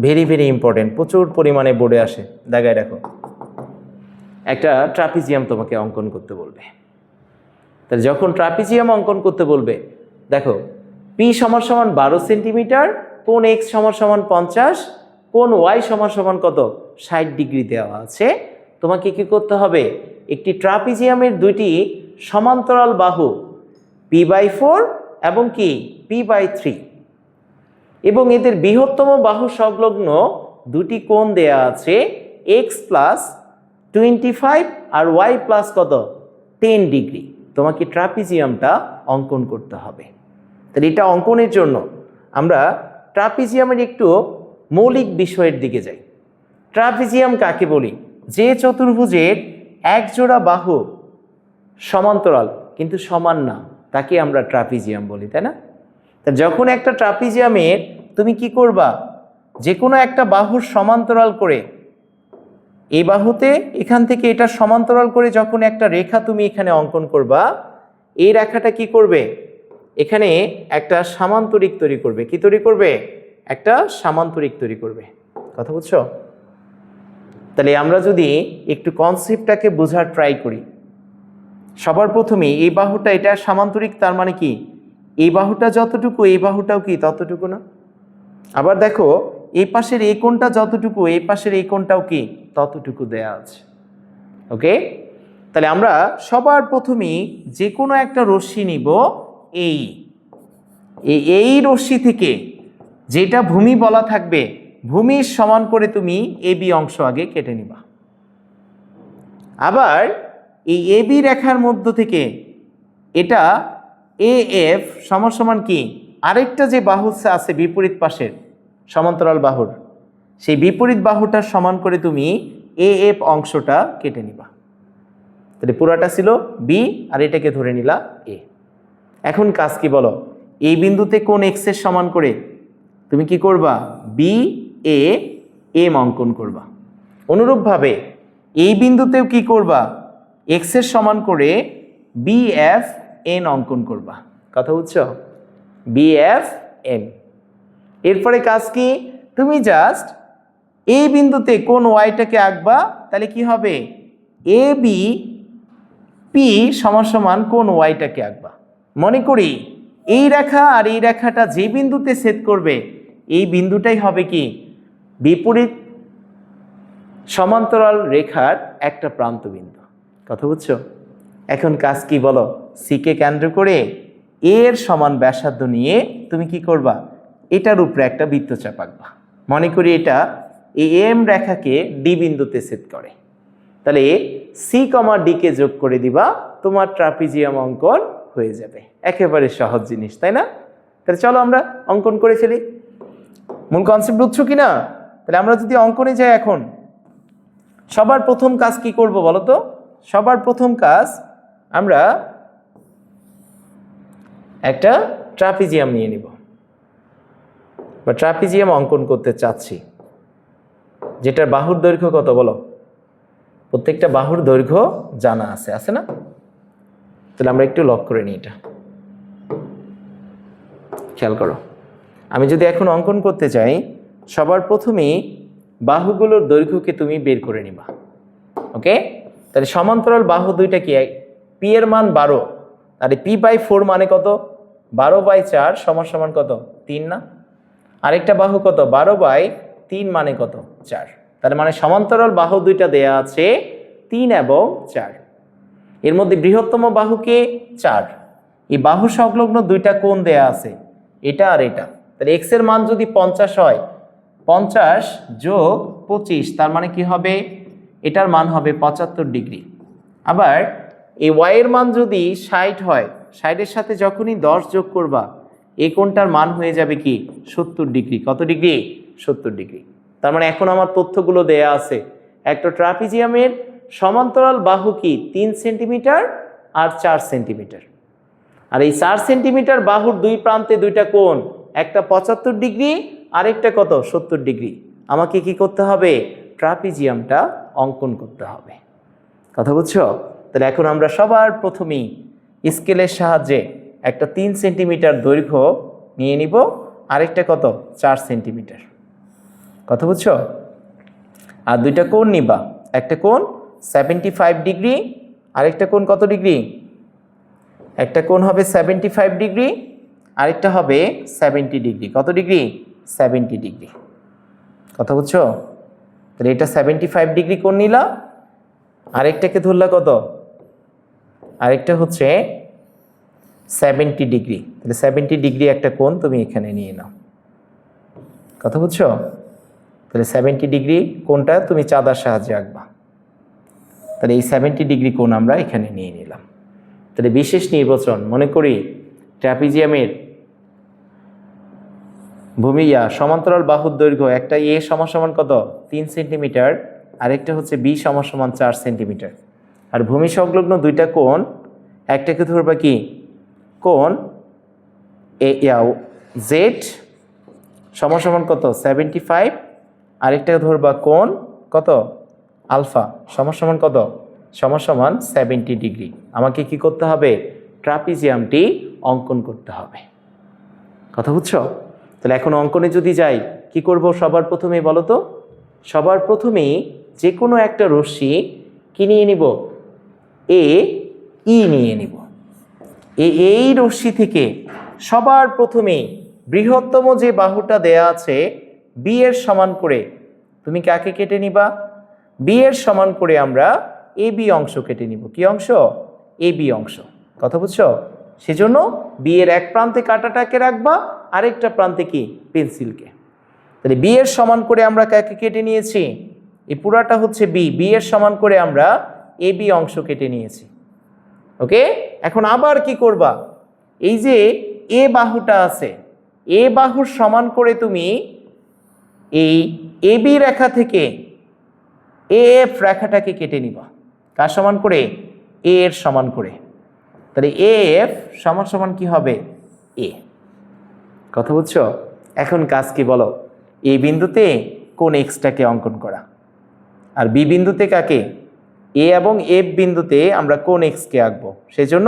ভেরি ভেরি ইম্পর্টেন্ট, প্রচুর পরিমাণে বোর্ডে আসে। দেখায় দেখো, একটা ট্রাপিজিয়াম তোমাকে অঙ্কন করতে বলবে। তাহলে যখন ট্রাপিজিয়াম অঙ্কন করতে বলবে, দেখো পি সমান সমান 12 সেন্টিমিটার, কোণ এক্স সমান সমান 50, কোণ ওয়াই সমান সমান কত? 60 ডিগ্রি দেওয়া আছে। তোমাকে কি করতে হবে? একটি ট্রাপিজিয়ামের দুইটি সমান্তরাল বাহু p/4 এবং কি p/3 এবং এদের বৃহত্তম বাহু সংলগ্ন দুটি কোণ দেয়া আছে x প্লাস 25 আর y প্লাস কত? 10 ডিগ্রি। তোমাকে ট্রাপিজিয়ামটা অঙ্কন করতে হবে। তাহলে এটা অঙ্কনের জন্য আমরা ট্রাপিজিয়ামের একটু মৌলিক বিষয়ের দিকে যাই। ট্রাপিজিয়াম কাকে বলি? যে চতুর্ভুজের এক জোড়া বাহু সমান্তরাল কিন্তু সমান না, তাকে আমরা ট্রাপিজিয়াম বলি, তাই না? তা যখন একটা ট্রাপিজিয়ামের তুমি কি করবা? যে কোনো একটা বাহুর সমান্তরাল করে, এই বাহুতে এখান থেকে এটা সমান্তরাল করে যখন একটা রেখা তুমি এখানে অঙ্কন করবা, এই রেখাটা কি করবে? এখানে একটা সামান্তরিক তৈরি করবে। কি তৈরি করবে? একটা সামান্তরিক তৈরি করবে। কথা বুঝছো? তাহলে আমরা যদি একটু কনসেপ্টটাকে বোঝার ট্রাই করি, সবার প্রথমে এই বাহুটা এটা সামান্তরিক, তার মানে কি এই বাহুটা যতটুকু এই বাহুটাও কি ততটুকু না? আবার দেখো এই পাশের এই কোণটা যতটুকু এই পাশের এই কোণটাও কি ততটুকু দেয়া আছে। ওকে, তাহলে আমরা সবার প্রথমেই যে কোনো একটা রশ্মি নিব, এই রশ্মি থেকে যেটা ভূমি বলা থাকবে, ভূমির সমান করে তুমি এবি অংশ আগে কেটে নিবা। আবার এই এবি রেখার মধ্য থেকে এটা AF সমান সমান কি আরেকটা যে বাহু আছে বিপরীত পাশের সমান্তরাল বাহুর, সেই বিপরীত বাহুটার সমান করে তুমি AF অংশটা কেটে নিবা। তাহলে পুরাটা ছিল বি আর এটাকে ধরে নিলা এ। এখন কাজ কি বলো? এই বিন্দুতে কোণ এক্স এর সমান করে তুমি কি করবা? BAM অঙ্কন করবা। অনুরূপভাবে এই বিন্দুতেও কি করবা? এক্স এর সমান করে BFN অঙ্কন করবা। কথা বুঝছো? BFN। এরপরে কাজ কি? তুমি জাস্ট এই বিন্দুতে কোণ ওয়াইটাকে আঁকবা। তাহলে কি হবে? ABP সমান সমান কোণ ওয়াইটাকে আঁকবা। মনে করি এই রেখা আর এই রেখাটা যে বিন্দুতে ছেদ করবে, এই বিন্দুটাই হবে কি বিপরীত সমান্তরাল রেখার একটা প্রান্ত বিন্দু। কথা বুঝছো? এখন কাজ কি বলো? সিকে কেন্দ্র করে এর সমান ব্যাসার্ধ নিয়ে তুমি কি করবা? এটার উপরে একটা বৃত্তচাপ আঁকবা। মনে করি এটা এই এম রেখাকে ডি বিন্দুতে ছেদ করে। তাহলে সি, ডি কে যোগ করে দিবা, তোমার ট্রাপিজিয়াম অঙ্কন হয়ে যাবে। একেবারে সহজ জিনিস, তাই না? তাহলে চলো আমরা অঙ্কন করে ফেলি। মূল কনসেপ্ট বুঝছো কি না? তাহলে আমরা যদি অঙ্কনে যাই, এখন সবার প্রথম কাজ কি করব বলো তো? সবার প্রথম কাজ আমরা একটা ট্রাপিজিয়াম নিয়ে নিব বা ট্রাপিজিয়াম অঙ্কন করতে চাচ্ছি, যেটার বাহুর দৈর্ঘ্য কত বলো? প্রত্যেকটা বাহুর দৈর্ঘ্য জানা আছে, আছে না? তাহলে আমরা একটু লক করে নিই এটা। খেয়াল করো, আমি যদি এখন অঙ্কন করতে চাই, সবার প্রথমেই বাহুগুলোর দৈর্ঘ্যকে তুমি বের করে নিবা। ওকে, তাহলে সমান্তরাল বাহু দুইটা কি, পি এর মান 12, তাহলে p/4 মানে কত, 12/4 সমান কত, 3 না? আরেকটা বাহু কত, 12/3 মানে কত, 4। তার মানে সমান্তরাল বাহু দুইটা দেয়া আছে 3 এবং 4। এর মধ্যে বৃহত্তম বাহুকে 4। এই বাহু সংলগ্ন দুইটা কোণ দেয়া আছে, এটা আর এটা। তাহলে এক্স এর মান যদি 50 হয়, 50 যোগ 25, তার মানে কি হবে, এটার মান হবে 75 ডিগ্রি। আবার এই ওয়াই এর মান যদি 60 হয়, 60-এর সাথে যখনই 10 যোগ করবা, এই কোণটার মান হয়ে যাবে কি 70 ডিগ্রি। কত ডিগ্রি? 70 ডিগ্রি। তার মানে এখন আমার তথ্যগুলো দেয়া আছে। একটা ট্রাপিজিয়ামের সমান্তরাল বাহু কি 3 সেন্টিমিটার আর 4 সেন্টিমিটার। আর এই 4 সেন্টিমিটার বাহুর দুই প্রান্তে দুইটা কোণ, একটা 75 ডিগ্রি আরেকটা কত, 70 ডিগ্রি। আমাকে কি করতে হবে, ট্রাপিজিয়ামটা অঙ্কন করতে হবে। কথা বুঝছো? তাহলে এখন আমরা সবার প্রথমেই স্কেলের সাহায্যে একটা 3 সেন্টিমিটার দৈর্ঘ্য নিয়ে নিব, আরেকটা কত, 4 সেন্টিমিটার। কথা বুঝছো? আর দুইটা কোণ নিবা, একটা কোণ 75 ডিগ্রি, আরেকটা কোণ কত ডিগ্রি, একটা কোণ হবে 75 ডিগ্রি, আরেকটা হবে 70 ডিগ্রি। কত ডিগ্রি? 70 ডিগ্রি। কথা বুঝছো? তাহলে এটা 75 ডিগ্রি কোণ নিলা, আরেকটাকে ধরলা কত, আরেকটা হচ্ছে 70 ডিগ্রি। তাহলে 70 ডিগ্রি একটা কোণ তুমি এখানে নিয়ে নাও। কথা বুঝছো? তাহলে 70 ডিগ্রি কোণটা তুমি চাঁদার সাহায্যে আঁকবা। তাহলে এই 70 ডিগ্রি কোণ আমরা এখানে নিয়ে নিলাম। তাহলে বিশেষ নির্বাচন, মনে করি ট্র্যাপিজিয়ামের সমান্তরাল বাহুর দৈর্ঘ্য, একটা এ সমান কত, 3 সেন্টিমিটার, আরেকটা হচ্ছে বি সমান 4 সেন্টিমিটার। আর ভূমি সংলগ্ন দুইটা কোণ, একটাকে ধরবা কি কোণ এ জেড সমান কত, 75, আরেকটাকে ধরবা কোণ কত, আলফা সমান কত, সমান 70 ডিগ্রি। আমাকে কি করতে হবে, ট্রাপিজিয়ামটি অঙ্কন করতে হবে। কথা বুঝছো? তাহলে এখন অঙ্কনে যদি যাই, কি করব, সবার প্রথমে বলো তো, সবার প্রথমেই যে কোনো একটা রশ্মি কি নিয়ে নিব, এ ই নিয়ে নিব। এই রশ্মি থেকে সবার প্রথমে বৃহত্তম যে বাহুটা দেয়া আছে বি এর সমান করে তুমি কাকে কেটে নিবা, বি এর সমান করে আমরা এ বি অংশ কেটে নিব। কি অংশ? এ বি অংশ। কথা বুঝছো? সেজন্য বি এর এক প্রান্তে কাঁটাটাকে রাখবা, আরেকটা প্রান্তে কি, পেন্সিলকে। তাহলে বি এর সমান করে আমরা কাকে কেটে নিয়েছি, এই পুরাটা হচ্ছে বি, বি এর সমান করে আমরা এ বি অংশ কেটে নিয়েছি। ওকে, এখন আবার কি করবা, এই যে এ বাহুটা আছে, এ বাহুর সমান করে তুমি এই এ বি রেখা থেকে এ এফ রেখাটাকে কেটে নিবা। কার সমান করে? এ এর সমান করে। তাহলে এ এফ সমান কি হবে, এ। কথা বুঝছো? এখন কাজ কি বলো, এ বিন্দুতে কোন এক্সটাকে অঙ্কন করা, আর বি বিন্দুতে কাকে, এ এবং এফ বিন্দুতে আমরা কোন এক্সকে আঁকবো। সেজন্য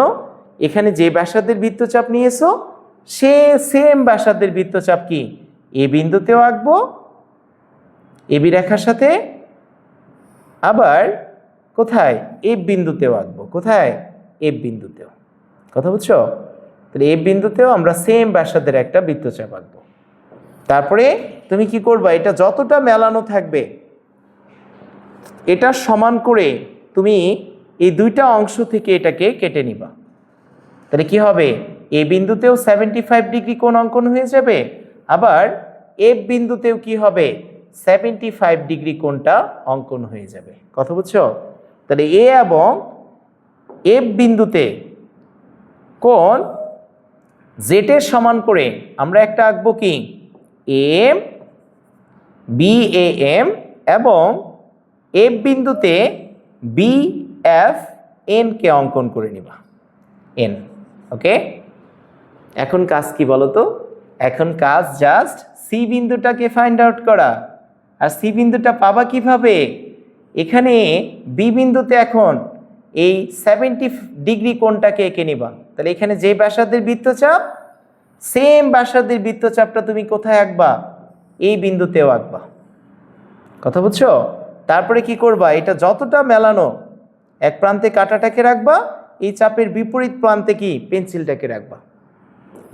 এখানে যে ব্যাসার্ধের বৃত্তচাপ নিয়েছো, সে সেম ব্যাসার্ধের বৃত্তচাপ কি এ বিন্দুতেও আঁকবো, এ বি রেখার সাথে, আবার কোথায়, এফ বিন্দুতেও আঁকবো। কোথায়? এফ বিন্দুতেও। কথা বুঝছো? তাহলে এফ বিন্দুতেও আমরা সেম ব্যাসার্ধের একটা বৃত্তচাপ আঁকবো। তারপরে তুমি কি করবা, এটা যতটা মেলানো থাকবে এটা সমান করে তুমি এই দুইটা অংশ থেকে এটাকে কেটে নিবা। তাহলে কি হবে, এ বিন্দুতেও 75 ডিগ্রি কোণ অঙ্কন হয়ে যাবে, আবার এফ বিন্দুতেও কি হবে, 75 ডিগ্রি কোণটা অঙ্কন হয়ে যাবে। কথা বুঝছো? তাহলে এ এবং এফ বিন্দুতে কোণ জেড এর সমান করে আমরা একটা আঁকবো কি, এম বি এ এম, এবং এফ বিন্দুতে বি এফ এন কে অঙ্কন করে নিবা, এন। ওকে, এখন কাজ কি বলো তো, এখন কাজ জাস্ট সি বিন্দুটাকে ফাইন্ড আউট করা। আর সি বিন্দুটা পাবা কিভাবে, এখানে বি বিন্দুতে এখন এই 70 ডিগ্রি কোণটাকে এঁকে নিবা। তাহলে এখানে যে ব্যাসার্ধের বৃত্তচাপ সেম ব্যাসার্ধের বৃত্তচাপটা তুমি কোথায় আঁকবা? এই বিন্দুতেও আঁকবা। কথা বুঝছো? তারপরে কি করবা? এটা যতটা মেলানো, এক প্রান্তে কাঁটাটাকে রাখবা, এই চাপের বিপরীত প্রান্তে কি পেন্সিলটাকে রাখবা।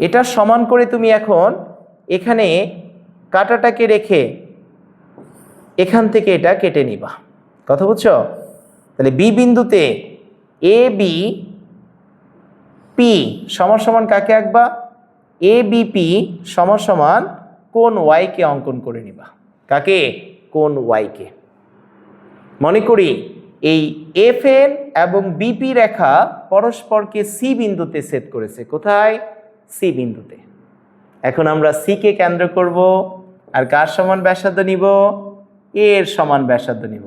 এটা সমান করে তুমি এখন এখানে কাঁটাটাকে রেখে এখান থেকে এটা কেটে নিবা। কথা বুঝছো? তাহলে বি বিন্দুতে এ বি পি সমান সমান কাকে আঁকবা? এ বি পি সমান সমান কোণ ওয়াইকে অঙ্কন করে নিবা। কাকে? কোণ ওয়াইকে। মনে করি এই এফ এন এবং বিপি রেখা পরস্পরকে সি বিন্দুতে ছেদ করেছে। কোথায়? সি বিন্দুতে। এখন আমরা সি কে কেন্দ্র করব, আর কার সমান ব্যাসার্ধ নিব? এর সমান ব্যাসার্ধ নিব।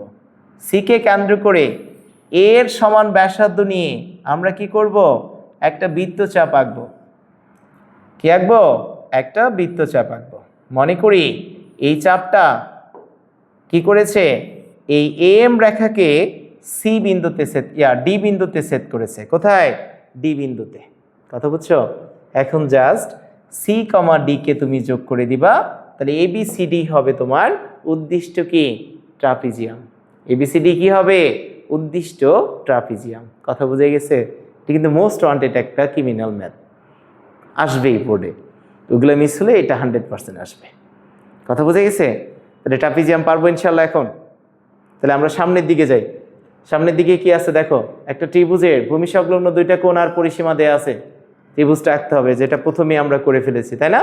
সি কে কেন্দ্র করে এর সমান ব্যাসার্ধ নিয়ে আমরা কি করব? একটা বৃত্তচাপ আঁকবো। কি আঁকবো? একটা বৃত্তচাপ আঁকবো। মনে করি এই চাপটা কি করেছে? এই এম রেখাকে সি বিন্দুতে ডি বিন্দুতে ছেদ করেছে। কোথায়? ডি বিন্দুতে। কথা বুঝছো? এখন জাস্ট সি কমা ডি কে তুমি যোগ করে দিবা। তাহলে এবিসিডি হবে তোমার উদ্দিষ্ট কি? ট্রাপিজিয়াম। এবিসিডি কি হবে? উদ্দিষ্ট ট্রাপিজিয়াম। কথা বুঝে গেছে? এটা কিন্তু মোস্ট ওয়ান্টেড একটা ক্রিমিনাল ম্যাথ, আসবেই বোর্ডে। ওগুলো মিস হলে এটা 100% আসবে। কথা বুঝে গেছে? তাহলে ট্রাপিজিয়াম পারবো ইনশাল্লাহ এখন। তাহলে আমরা সামনের দিকে যাই। সামনের দিকে কি আছে দেখো? একটা ত্রিভুজের ভূমি সংলগ্ন দুইটা কোণ আর পরিসীমা দেয়া আছে। ত্রিভুজটা আঁকতে হবে, যেটা প্রথমেই আমরা করে ফেলেছি, তাই না?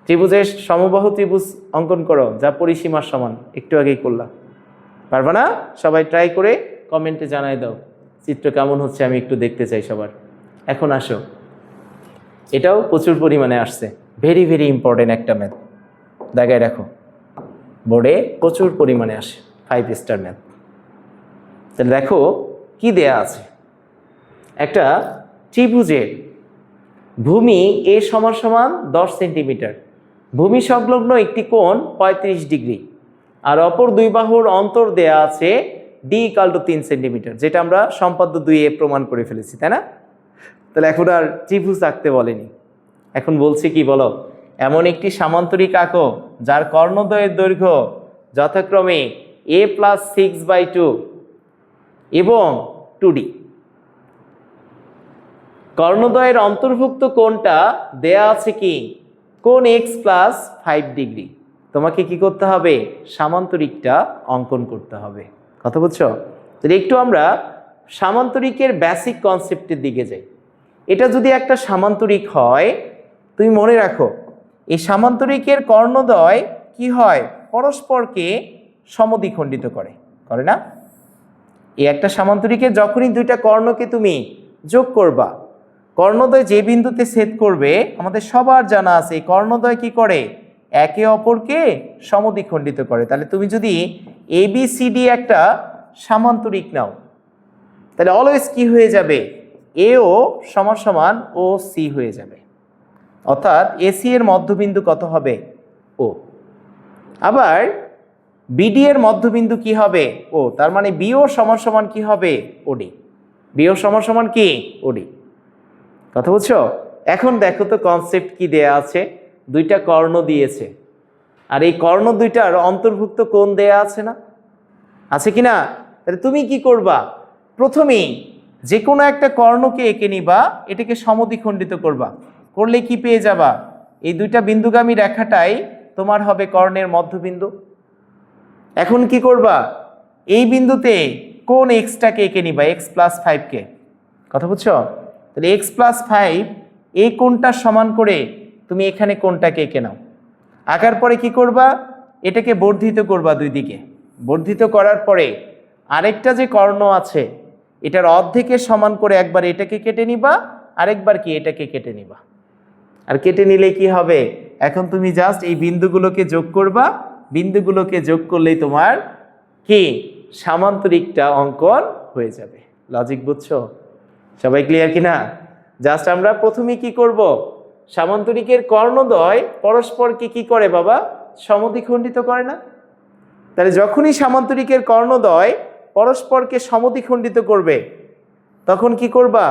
ত্রিভুজের সমবাহু ত্রিভুজ অঙ্কন করো যা পরিসীমার সমান। একটু আগেই করলাম। পারবা না? সবাই ট্রাই করে কমেন্টে জানাই দাও চিত্র কেমন হচ্ছে, আমি একটু দেখতে চাই সবার। এখন আসো, এটাও প্রচুর পরিমাণে আসছে, ভেরি ভেরি ইম্পর্টেন্ট একটা ম্যাথ, দাগায় রাখো। বোর্ডে প্রচুর পরিমাণে আসে 5 স্টার ম্যাথ। তাহলে দেখো কি দেয়া আছে। একটা ত্রিভুজের ভূমি এ সমান সমান 10 সেন্টিমিটার, ভূমি সংলগ্ন একটি কোণ 35 ডিগ্রি, আর অপর দুই বাহুর অন্তর দেয়া আছে ডি = 3 সেন্টিমিটার, যেটা আমরা সম্পাদ্য 2 প্রমাণ করে ফেলেছি, তাই না? তাহলে এখন আর ত্রিভুজ আঁকতে বলেনি, এখন বলছি কি বলো? এমন একটি সামান্তরিক আঁকো যার কর্ণদ্বয়ের দৈর্ঘ্য যথাক্রমে a + 6/2 এবং 2d। কর্ণদ্বয়ের অন্তর্ভুক্ত কোণটা দেয়া আছে কি? কোণ x + 5 ডিগ্রি। তোমাকে কি করতে হবে? সামান্তরিকটা অঙ্কন করতে হবে। কথা বুঝছো? তাহলে একটু আমরা সামান্তরিকের বেসিক কনসেপ্টের দিকে যাই। এটা যদি একটা সামান্তরিক হয়, তুমি মনে রাখো এই সামান্তরিকের কর্ণদ্বয় কি হয়? পরস্পরকে সমদ্বিখণ্ডিত করে, করে না? এই একটা সামান্তরিকের যখনই দুইটা কর্ণকে তুমি যোগ করবা, কর্ণদ্বয় যে বিন্দুতে ছেদ করবে, আমাদের সবার জানা আছে এই কর্ণদ্বয় কি করে? একে অপরকে সমদ্বিখণ্ডিত করে। তাহলে তুমি যদি এবিসিডি একটা সামান্তরিক নাও, তাহলে অলওয়েজ কি হয়ে যাবে? এও সমান সমান ও সি হয়ে যাবে। অর্থাৎ এসি এর মধ্যবিন্দু কত হবে? ও। আবার বিডি এর মধ্যবিন্দু কি হবে? ও। তার মানে বিও সমান সমান কি হবে? ওডি। বিও সমান সমান কি? ওডি। কথা বুঝছো? এখন দেখো তো কনসেপ্ট কি দেয়া আছে। দুইটা কর্ণ দিয়েছে, আর এই কর্ণ দুইটার অন্তর্ভুক্ত কোণ দেয়া আছে না? আছে কি না? তাহলে তুমি কি করবা? প্রথমেই যে কোনো একটা কর্ণকে এঁকে নিবা, এটাকে সমদ্বিখণ্ডিত করবা, করলে কি পেয়ে যাবা? এই দুইটা বিন্দুগামী রেখাটাই তোমার হবে কর্ণের মধ্যবিন্দু। এখন কি করবা? এই বিন্দুতে কোণ এক্সটাকে এঁকে নিবা, x + 5 কে। কথা বুঝছো? তাহলে x + 5 এই কোণটা সমান করে তুমি এখানে কোণটাকে এঁকে নাও। আঁকার পরে কি করবা? এটাকে বর্ধিত করবা দুই দিকে। বর্ধিত করার পরে আরেকটা যে কর্ণ আছে, এটার অর্ধেকের সমান করে একবার এটাকে কেটে নিবা, আরেকবার কি এটাকে কেটে নিবা। আর কেটে নিলে কি হবে? এখন তুমি জাস্ট এই বিন্দুগুলোকে যোগ করবা, বিন্দুগুলোকে যোগ করলেই তোমার কি সামান্তরিকটা অঙ্কন হয়ে যাবে। লজিক বুঝছো? সবাই ক্লিয়ার কিনা? জাস্ট আমরা প্রথমে কি করব? সামান্তরিকের কর্ণদ্বয় পরস্পরকে কি করে বাবা? সমদ্বিখণ্ডিত করে না? তাহলে যখনই সামান্তরিকের কর্ণদ্বয় পরস্পরকে সমদ্বিখণ্ডিত করবে, তখন কি করবা?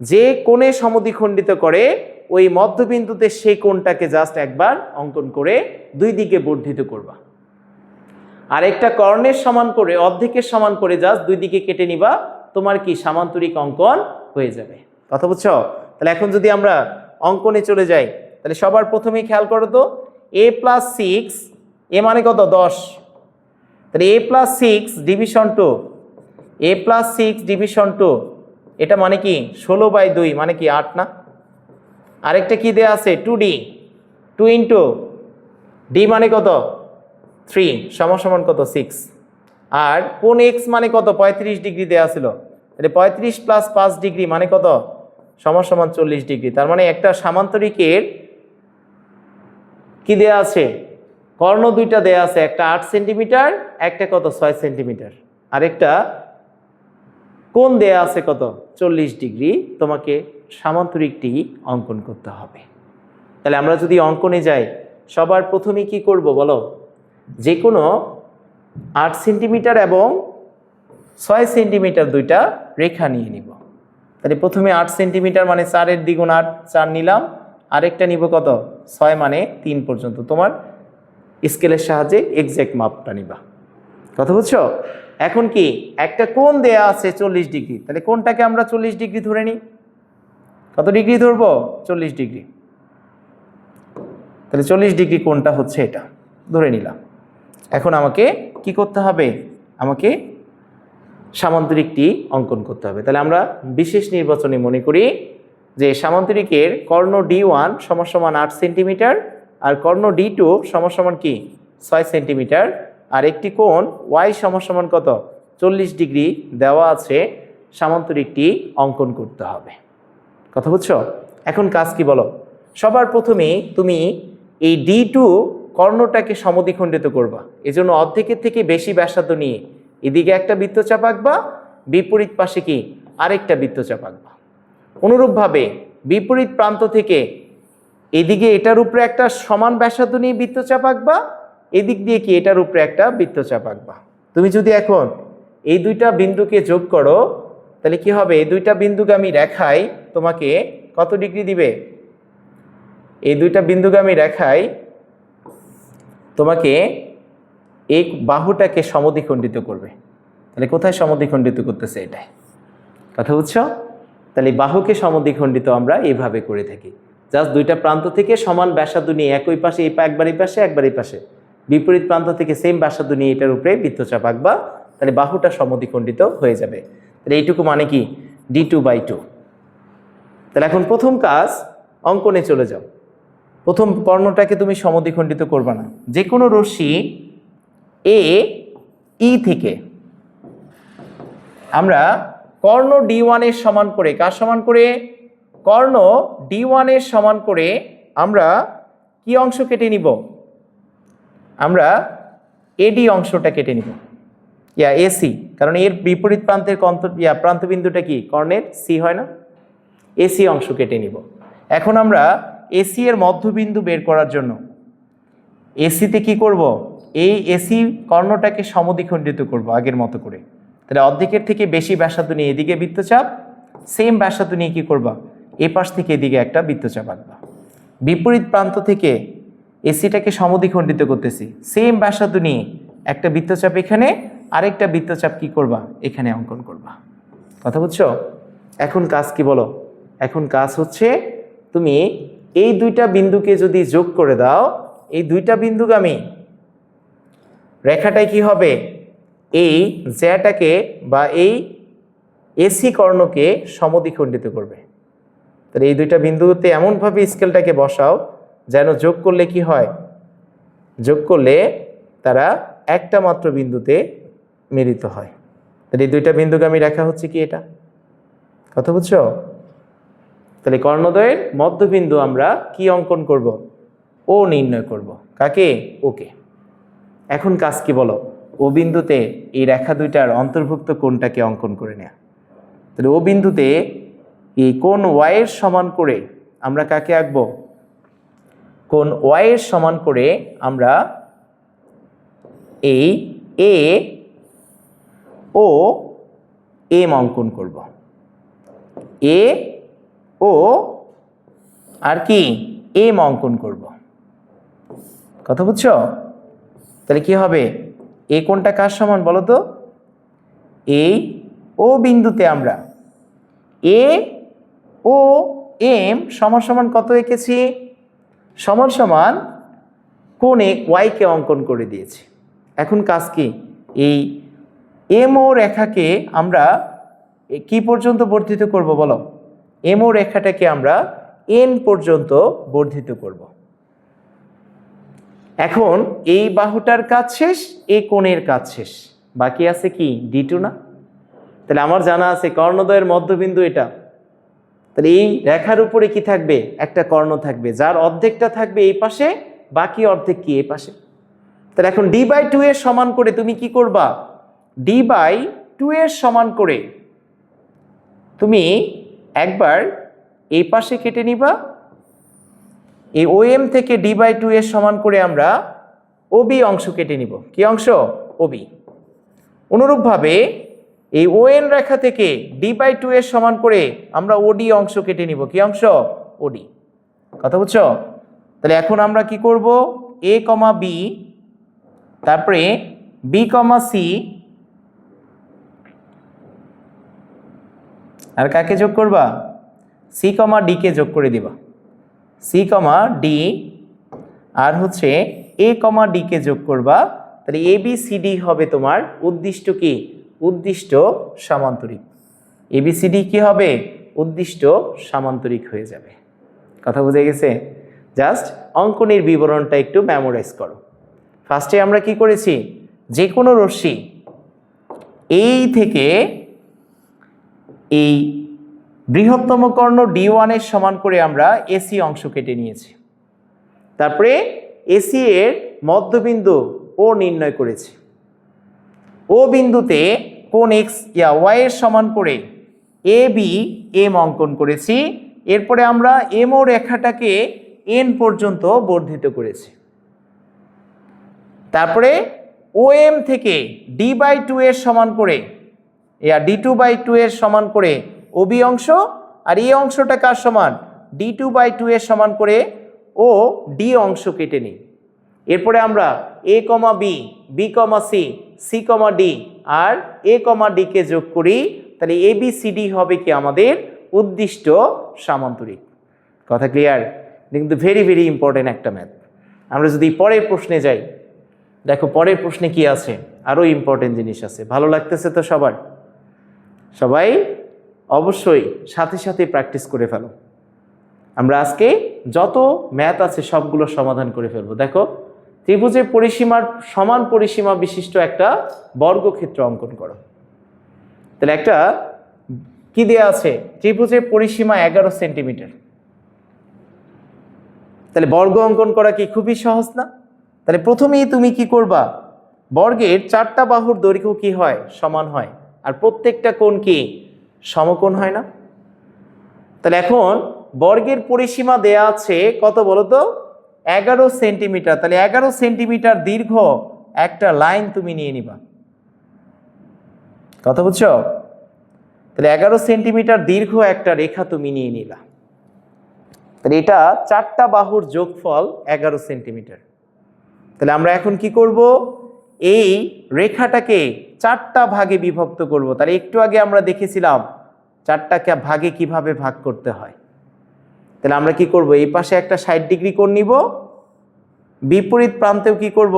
যে কোণে সমদ্বিখণ্ডিত করে ওই মধ্যবিন্দুতে সেই কোণটাকে জাস্ট একবার অঙ্কন করে দুই দিকে বর্ধিত করবা। আর একটা কর্ণের সমান করে, অর্ধেকের সমান করে জাস্ট দুই দিকে কেটে নিবা, তোমার কি সামান্তরিক অঙ্কন হয়ে যাবে। কথা বুঝছো? তাহলে এখন যদি আমরা অঙ্কনে চলে যাই, তাহলে সবার প্রথমেই খেয়াল করো তো, a + 6, এ মানে কত? 10। তাহলে a + 6 ডিভিশন 2, a + 6 ডিভিশন 2, এটা মানে কি 16/2 মানে কি 8 না? আরেকটা কি দেয়া আছে 2d, 2 ইন্টু d মানে কত 3 সমান কত 6। আর কোণ x মানে কত 35 ডিগ্রি দেয়া ছিল, তাহলে 35 + 5 ডিগ্রি মানে কত সমান 40 ডিগ্রি। তার মানে একটা সামান্তরিকের কি দেয়া আছে, কর্ণ দুইটা দেয়া আছে, একটা 8 সেন্টিমিটার, একটা কত 6 সেন্টিমিটার, আরেকটা কোণ দেয়া আছে কত 40 ডিগ্রি। তোমাকে সামান্তরিকটি অঙ্কন করতে হবে। তাহলে আমরা যদি অঙ্কনে যাই, সবার প্রথমে কি করব বলো, যে কোনো 8 সেন্টিমিটার এবং 6 সেন্টিমিটার দুইটা রেখা নিয়ে নিব। তাহলে প্রথমে 8 সেন্টিমিটার মানে 4 দ্বিগুণ 8, 4 নিলাম, আরেকটা নিব কত 6 মানে 3 পর্যন্ত। তোমার স্কেলের সাহায্যে এক্সাক্ট মাপটা নিবা। কথা বুঝছো? এখন কি একটা কোণ দেয়া আছে 40 ডিগ্রি, তাহলে কোণটাকে আমরা 40 ডিগ্রি ধরে নিই। কত ডিগ্রি ধরবো? 40 ডিগ্রি। তাহলে 40 ডিগ্রি কোণটা হচ্ছে এটা, ধরে নিলাম। এখন আমাকে কি করতে হবে, আমাকে সামান্তরিকটি অঙ্কন করতে হবে। তাহলে আমরা বিশেষ নির্বাচনে মনে করি যে সামান্তরিকের কর্ণ D1 সমান 8 সেন্টিমিটার, আর কর্ণ D2 সমান কি 6 সেন্টিমিটার, আর একটি কোণ y সমান কত 40 ডিগ্রি দেওয়া আছে, সামান্তরিকটি অঙ্কন করতে হবে। কথা বুঝছো? এখন কাজ কি বলো, সবার প্রথমে তুমি এই D2 কর্ণটাকে সমদ্বিখণ্ডিত করবা। এজন্য অর্ধেকের থেকে বেশি ব্যাসার্ধ নিয়ে এদিকে একটা বৃত্তচাপ আঁকবা, বিপরীত পাশে কি আরেকটা বৃত্তচাপ আঁকবা। অনুরূপভাবে বিপরীত প্রান্ত থেকে এদিকে এটার উপরে একটা সমান ব্যাসার্ধ নিয়ে বৃত্তচাপ আঁকবা, এদিক দিয়ে কি এটার উপরে একটা বৃত্তচাপ আঁকবা। তুমি যদি এখন এই দুইটা বিন্দুকে যোগ করো, তাহলে কি হবে, এই দুইটা বিন্দুগামী রেখায় তোমাকে কত ডিগ্রি দিবে, এই দুইটা বিন্দুগামী রেখায় তোমাকে এই বাহুটাকে সমদ্বিখণ্ডিত করবে। তাহলে কোথায় সমদ্বিখণ্ডিত করতেছে, এটাই। কথা বুঝছো? তাহলে বাহুকে সমদ্বিখণ্ডিত আমরা এইভাবে করে থাকি, জাস্ট দুইটা প্রান্ত থেকে সমান ব্যাসার্ধ নিয়ে একই পাশে, একবার এই পাশে একবার এই পাশে, বিপরীত প্রান্ত থেকে সেম ব্যাসার্ধ নিয়ে এটার উপরে বৃত্তচাপ আঁকবা, তাহলে বাহুটা সমদ্বিখণ্ডিত হয়ে যাবে। তাহলে এইটুকু মানে কি D2/2। তাহলে এখন প্রথম কাজ, অঙ্কনে চলে যাও। প্রথম কর্ণটাকে তুমি সমদ্বিখণ্ডিত করবা না, যে কোনো রশ্মি AE থেকে আমরা কর্ণ D1 এর সমান করে, কার সমান করে, কর্ণ D1 এর সমান করে আমরা কি অংশ কেটে নিব, আমরা AD অংশটা কেটে নিব, AC, কারণ এর বিপরীত প্রান্তের প্রান্তবিন্দুটা কি কর্ণের C হয় না, AC অংশ কেটে নিব। এখন আমরা AC এর মধ্যবিন্দু বের করার জন্য AC-তে কি করব, এই AC কর্ণটাকে সমদ্বিখণ্ডিত করব আগের মতো করে। তাহলে অর্ধেকের থেকে বেশি ব্যাসার্ধ নিয়ে এদিকে বৃত্তচাপ, সেম ব্যাসার্ধ নিয়ে কি করবা, এ পাশ থেকে এদিকে একটা বৃত্তচাপ আঁকবা। বিপরীত প্রান্ত থেকে AC-টাকে সমদ্বিখণ্ডিত করতেছি, সেম ব্যাসার্ধ নিয়ে একটা বৃত্তচাপ এখানে, আরেকটা বৃত্তচাপ কি করবা এখানে অঙ্কন করবা। কথা বুঝছো? এখন কাজ কি বলো, এখন কাজ হচ্ছে তুমি এই দুইটা বিন্দুকে যদি যোগ করে দাও, এই দুইটা বিন্দুগামী রেখাটাই কি হবে, এই জ্যাটাকে বা এই AC কর্ণকে সমদ্বিখণ্ডিত করবে। তাহলে এই দুইটা বিন্দুতে এমনভাবে স্কেলটাকে বসাও যেন যোগ করলে কি হয়, যোগ করলে তারা একটা মাত্র বিন্দুতে মিলিত হয়। তাহলে এই দুইটা বিন্দুগামী রেখা হচ্ছে কি এটা। কথা বুঝছো? তাহলে কর্ণদ্বয়ের মধ্যবিন্দু আমরা কি অঙ্কন করব, ও নির্ণয় করব। কাকে? ওকে। এখন কাজ কি বলো, ও বিন্দুতে এই রেখা দুইটার অন্তর্ভুক্ত কোণটাকে অঙ্কন করে নেয়া। তাহলে ও বিন্দুতে এই কোণ y এর সমান করে আমরা কাকে আঁকবো, কোণ y এর সমান করে আমরা এই A ও M অঙ্কন করব। A ও আর কি এম অঙ্কন করব। কথা বুঝছো? তাহলে কি হবে, এ কোণটা কার সমান বলো তো? এই ও বিন্দুতে আমরা এ ও এম সমান সমান কত এঁকেছি? সমান সমান কোণে ওয়াইকে অঙ্কন করে দিয়েছি। এখন কাজ কি, এই এম ও রেখাকে আমরা কি পর্যন্ত বর্ধিত করব বলো? এম ও রেখাটাকে আমরা এন পর্যন্ত বর্ধিত করব। এখন এই বাহুটার কাজ শেষ, এই কোণের কাজ শেষ, বাকি আছে কি D2 না? তাহলে আমার জানা আছে কর্ণদ্বয়ের মধ্যবিন্দু এটা। তাহলে এই রেখার উপরে কি থাকবে? একটা কর্ণ থাকবে, যার অর্ধেকটা থাকবে এই পাশে, বাকি অর্ধেক কি এই পাশে। তাহলে এখন D/2 এর সমান করে তুমি কি করবা? D/2 এর সমান করে তুমি একবার এই পাশে কেটে নিবা। এই OM থেকে D/2 এর সমান করে আমরা OB অংশ কেটে নিব। কি অংশ? OB। অনুরূপভাবে এই ON রেখা থেকে D/2 এর সমান করে আমরা OD অংশ কেটে নিব। কি অংশ? OD। কথা বুঝছো? তাহলে এখন আমরা কি করব? A, B, তারপরে B, C, আর কাকে যোগ করবা? C, D কে যোগ করে দিবা। C, D আর হচ্ছে A, D কে যোগ করবা। তাহলে ABCD হবে তোমার উদ্দিষ্ট কি? উদ্দিষ্ট সামান্তরিক। ABCD কি হবে? উদ্দিষ্ট সামান্তরিক হয়ে যাবে। কথা বুঝে গেছে? জাস্ট অঙ্কনের বিবরণটা একটু মেমোরাইজ করো। ফার্স্টে আমরা কি করেছি? যে কোনো রশ্মি এই থেকে এই বৃহত্তম কর্ণ D1 এর সমান করে আমরা AC অংশ কেটে নিয়েছি। তারপরে AC এর মধ্যবিন্দু O নির্ণয় করেছি। ও বিন্দুতে কোণ X Y এর সমান করে AB M অঙ্কন করেছি। এরপরে আমরা MO রেখাটাকে N পর্যন্ত বর্ধিত করেছি। তারপরে OM থেকে D/2 এর সমান করে D2/2 এর সমান করে OB অংশ, আর এই অংশটা কার সমান? D2/2 এর সমান করে ও D অংশ কেটে নিই। এরপরে আমরা A, B, B, C, C, D R A, D কে যোগ করি। তাহলে ABCD হবে কি আমাদের উদ্দিষ্ট সামান্তরিক। কথা ক্লিয়ার? কিন্তু ভেরি ভেরি ইম্পর্টেন্ট একটা ম্যাথ। আমরা যদি পরের প্রশ্নে যাই, দেখো পরের প্রশ্নে কি আছে, আরো ইম্পর্টেন্ট জিনিস আছে। ভালো লাগতেছে তো সবার? সবাই অবশ্যই সাথে সাথে প্র্যাকটিস করে ফেলো। আমরা আজকে যত ম্যাথ আছে সবগুলো সমাধান করে ফেলবো। দেখো, ত্রিভুজের পরিসীমার সমান পরিসীমা বিশিষ্ট একটা বর্গক্ষেত্র অঙ্কন করো। তাহলে একটা কি দেয়া আছে? ত্রিভুজের পরিসীমা 11 সেন্টিমিটার। তাহলে বর্গ অঙ্কন করা কি খুবই সহজ না? তাহলে প্রথমেই তুমি কি করবা? বর্গের 4টা বাহুর দৈর্ঘ্য কি হয়? সমান হয়, আর প্রত্যেকটা কোণ কি সমকোণ হয় না? তাহলে এখন বর্গের পরিসীমা দেয়া আছে কত বলো তো? 11 সেন্টিমিটার। তাহলে 11 সেন্টিমিটার দীর্ঘ একটা লাইন তুমি নিয়ে নিবা। কথা বুঝছো? তাহলে 11 সেন্টিমিটার দীর্ঘ একটা রেখা তুমি নিয়ে নিলা। তাহলে এটা 4টা বাহুর যোগফল 11 সেন্টিমিটার। তাহলে আমরা এখন কি করব? এই রেখাটাকে 4টা ভাগে বিভক্ত করব। তাহলে একটু আগে আমরা দেখেছিলাম 4টা ভাগে কিভাবে ভাগ করতে হয়। তাহলে আমরা কি করব? এই পাশে একটা 60 ডিগ্রি কোণ নিব, বিপরীত প্রান্তেও কি করব?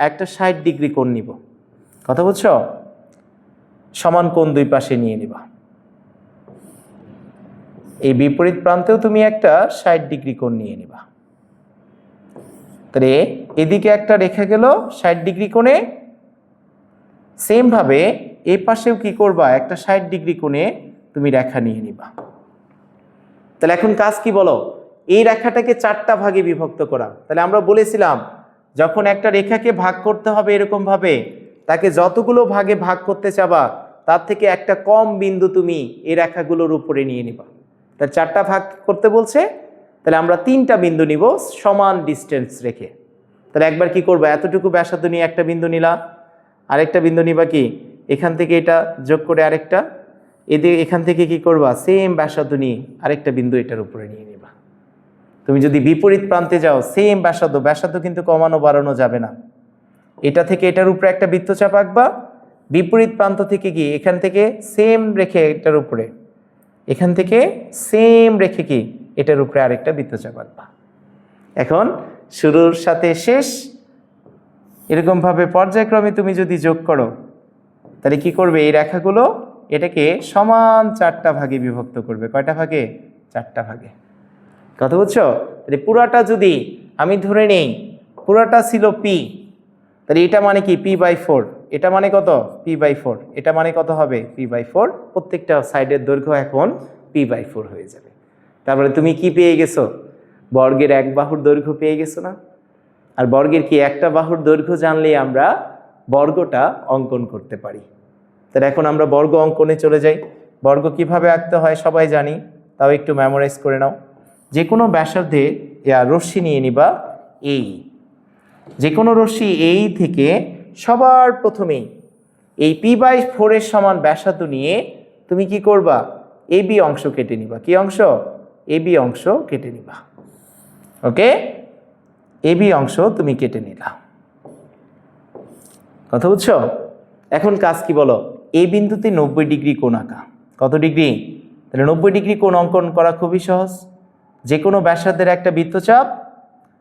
একটা 60 ডিগ্রি কোণ নিব। কথা বুঝছো? সমান কোণ দুই পাশে নিয়ে নিবা। এই বিপরীত প্রান্তেও তুমি একটা 60 ডিগ্রি কোণ নিয়ে নিবা। তাহলে এদিকে একটা রেখা গেল 60 ডিগ্রি কোণে, সেম ভাবে এই পাশেও কি করবা? একটা 60 ডিগ্রি কোণে তুমি রেখা নিয়ে নিবা। তাহলে এখন কাজ কি বলো? এই রেখাটাকে 4টা ভাগে বিভক্ত করা। তাহলে আমরা বলেছিলাম যখন একটা রেখাকে ভাগ করতে হবে এরকম ভাবে, তাকে যতগুলো ভাগে ভাগ করতে চাবা তার থেকে একটা কম বিন্দু তুমি এই রেখাগুলোর উপরে নিয়ে নিবা। তাহলে 4টা ভাগ করতে বলছে, তাহলে আমরা 3টা বিন্দু নিব সমান ডিস্টেন্স রেখে। তাহলে একবার কি করবা? এতটুকু ব্যাসার্ধ নিয়ে একটা বিন্দু নিলা, আরেকটা বিন্দু নিবা কি এখান থেকে এটা যোগ করে আরেকটা, এদিকে এখান থেকে কি করবা? সেম ব্যাসার্ধ নিয়ে আরেকটা বিন্দু এটার উপরে নিয়ে নিবা। তুমি যদি বিপরীত প্রান্তে যাও সেম ব্যাসার্ধ কিন্তু কমানো বাড়ানো যাবে না। এটা থেকে এটার উপরে একটা বৃত্তচাপ আঁকবা, বিপরীত প্রান্ত থেকে কি এখান থেকে সেম রেখে এটার উপরে, এখান থেকে সেম রেখে কি এটার উপরে আরেকটা বৃত্তচাপ আঁকবা। এখন শুরুর সাথে শেষ এরকমভাবে পর্যায়ক্রমে তুমি যদি যোগ করো তাহলে কি করবে, এই রেখাগুলো এটাকে সমান 4টা ভাগে বিভক্ত করবে। কয়টা ভাগে? 4টা ভাগে। কথা বুঝছো? তাহলে পুরাটা যদি আমি ধরে নেই পুরাটা ছিল পি, তাহলে এটা মানে কি p/4, এটা মানে কত p/4, এটা মানে কত হবে p/4। প্রত্যেকটা সাইডের দৈর্ঘ্য এখন p/4 হয়ে যাবে। তারপরে তুমি কি পেয়ে গেছো? বর্গের এক বাহুর দৈর্ঘ্য পেয়ে গেছো না? আর বর্গের কি একটা বাহুর দৈর্ঘ্য জানলে আমরা বর্গটা অঙ্কন করতে পারি। তাহলে এখন আমরা বর্গ অঙ্কনে চলে যাই। বর্গ কিভাবে আঁকতে হয় সবাই জানি, তাও একটু মেমোরাইজ করে নাও। যে কোনো ব্যাসার্ধে রশ্মি নিয়ে নিবা এই, যে কোনো রশ্মি এই থেকে সবার প্রথমেই এই p/4 এর সমান ব্যাসার্ধ নিয়ে তুমি কি করবা, AB অংশ কেটে নিবা। কি অংশ? AB অংশ কেটে নিবা। ওকে, AB অংশ তুমি কেটে নিলা। কথা বুঝছো? এখন কাজ কি বলো, এই বিন্দুতে 90 ডিগ্রি কোণ আঁকা। কত ডিগ্রি? তাহলে 90 ডিগ্রি কোণ অঙ্কন করা খুবই সহজ। যে কোনো ব্যাসার্ধের একটা বৃত্তচাপ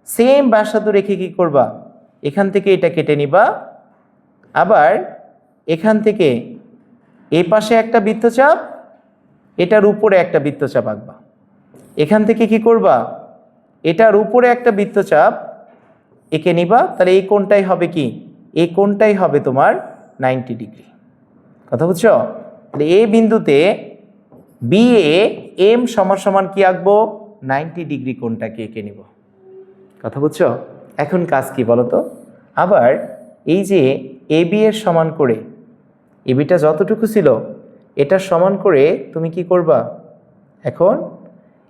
সেম ব্যাসার্ধ রেখে কি করবা, এখান থেকে এটা কেটে নিবা, আবার এখান থেকে এই পাশে একটা বৃত্তচাপ, এটার উপরে একটা বৃত্তচাপ আঁকবা। এখান থেকে কি করবা, এটার উপরে একটা বৃত্তচাপ এঁকে নিবা। তাহলে এই কোণটাই হবে কি, এই কোণটাই হবে তোমার 90 ডিগ্রি। কথা বুঝছো? তাহলে এই বিন্দুতে BAM সমান কি আঁকবো, 90 ডিগ্রি কোণটাকে এঁকে নিব। কথা বুঝছো? এখন কাজ কি বলো তো, আবার এই যে AB এর সমান করে ABটা যতটুকু ছিল এটা সমান করে তুমি কি করবা, এখন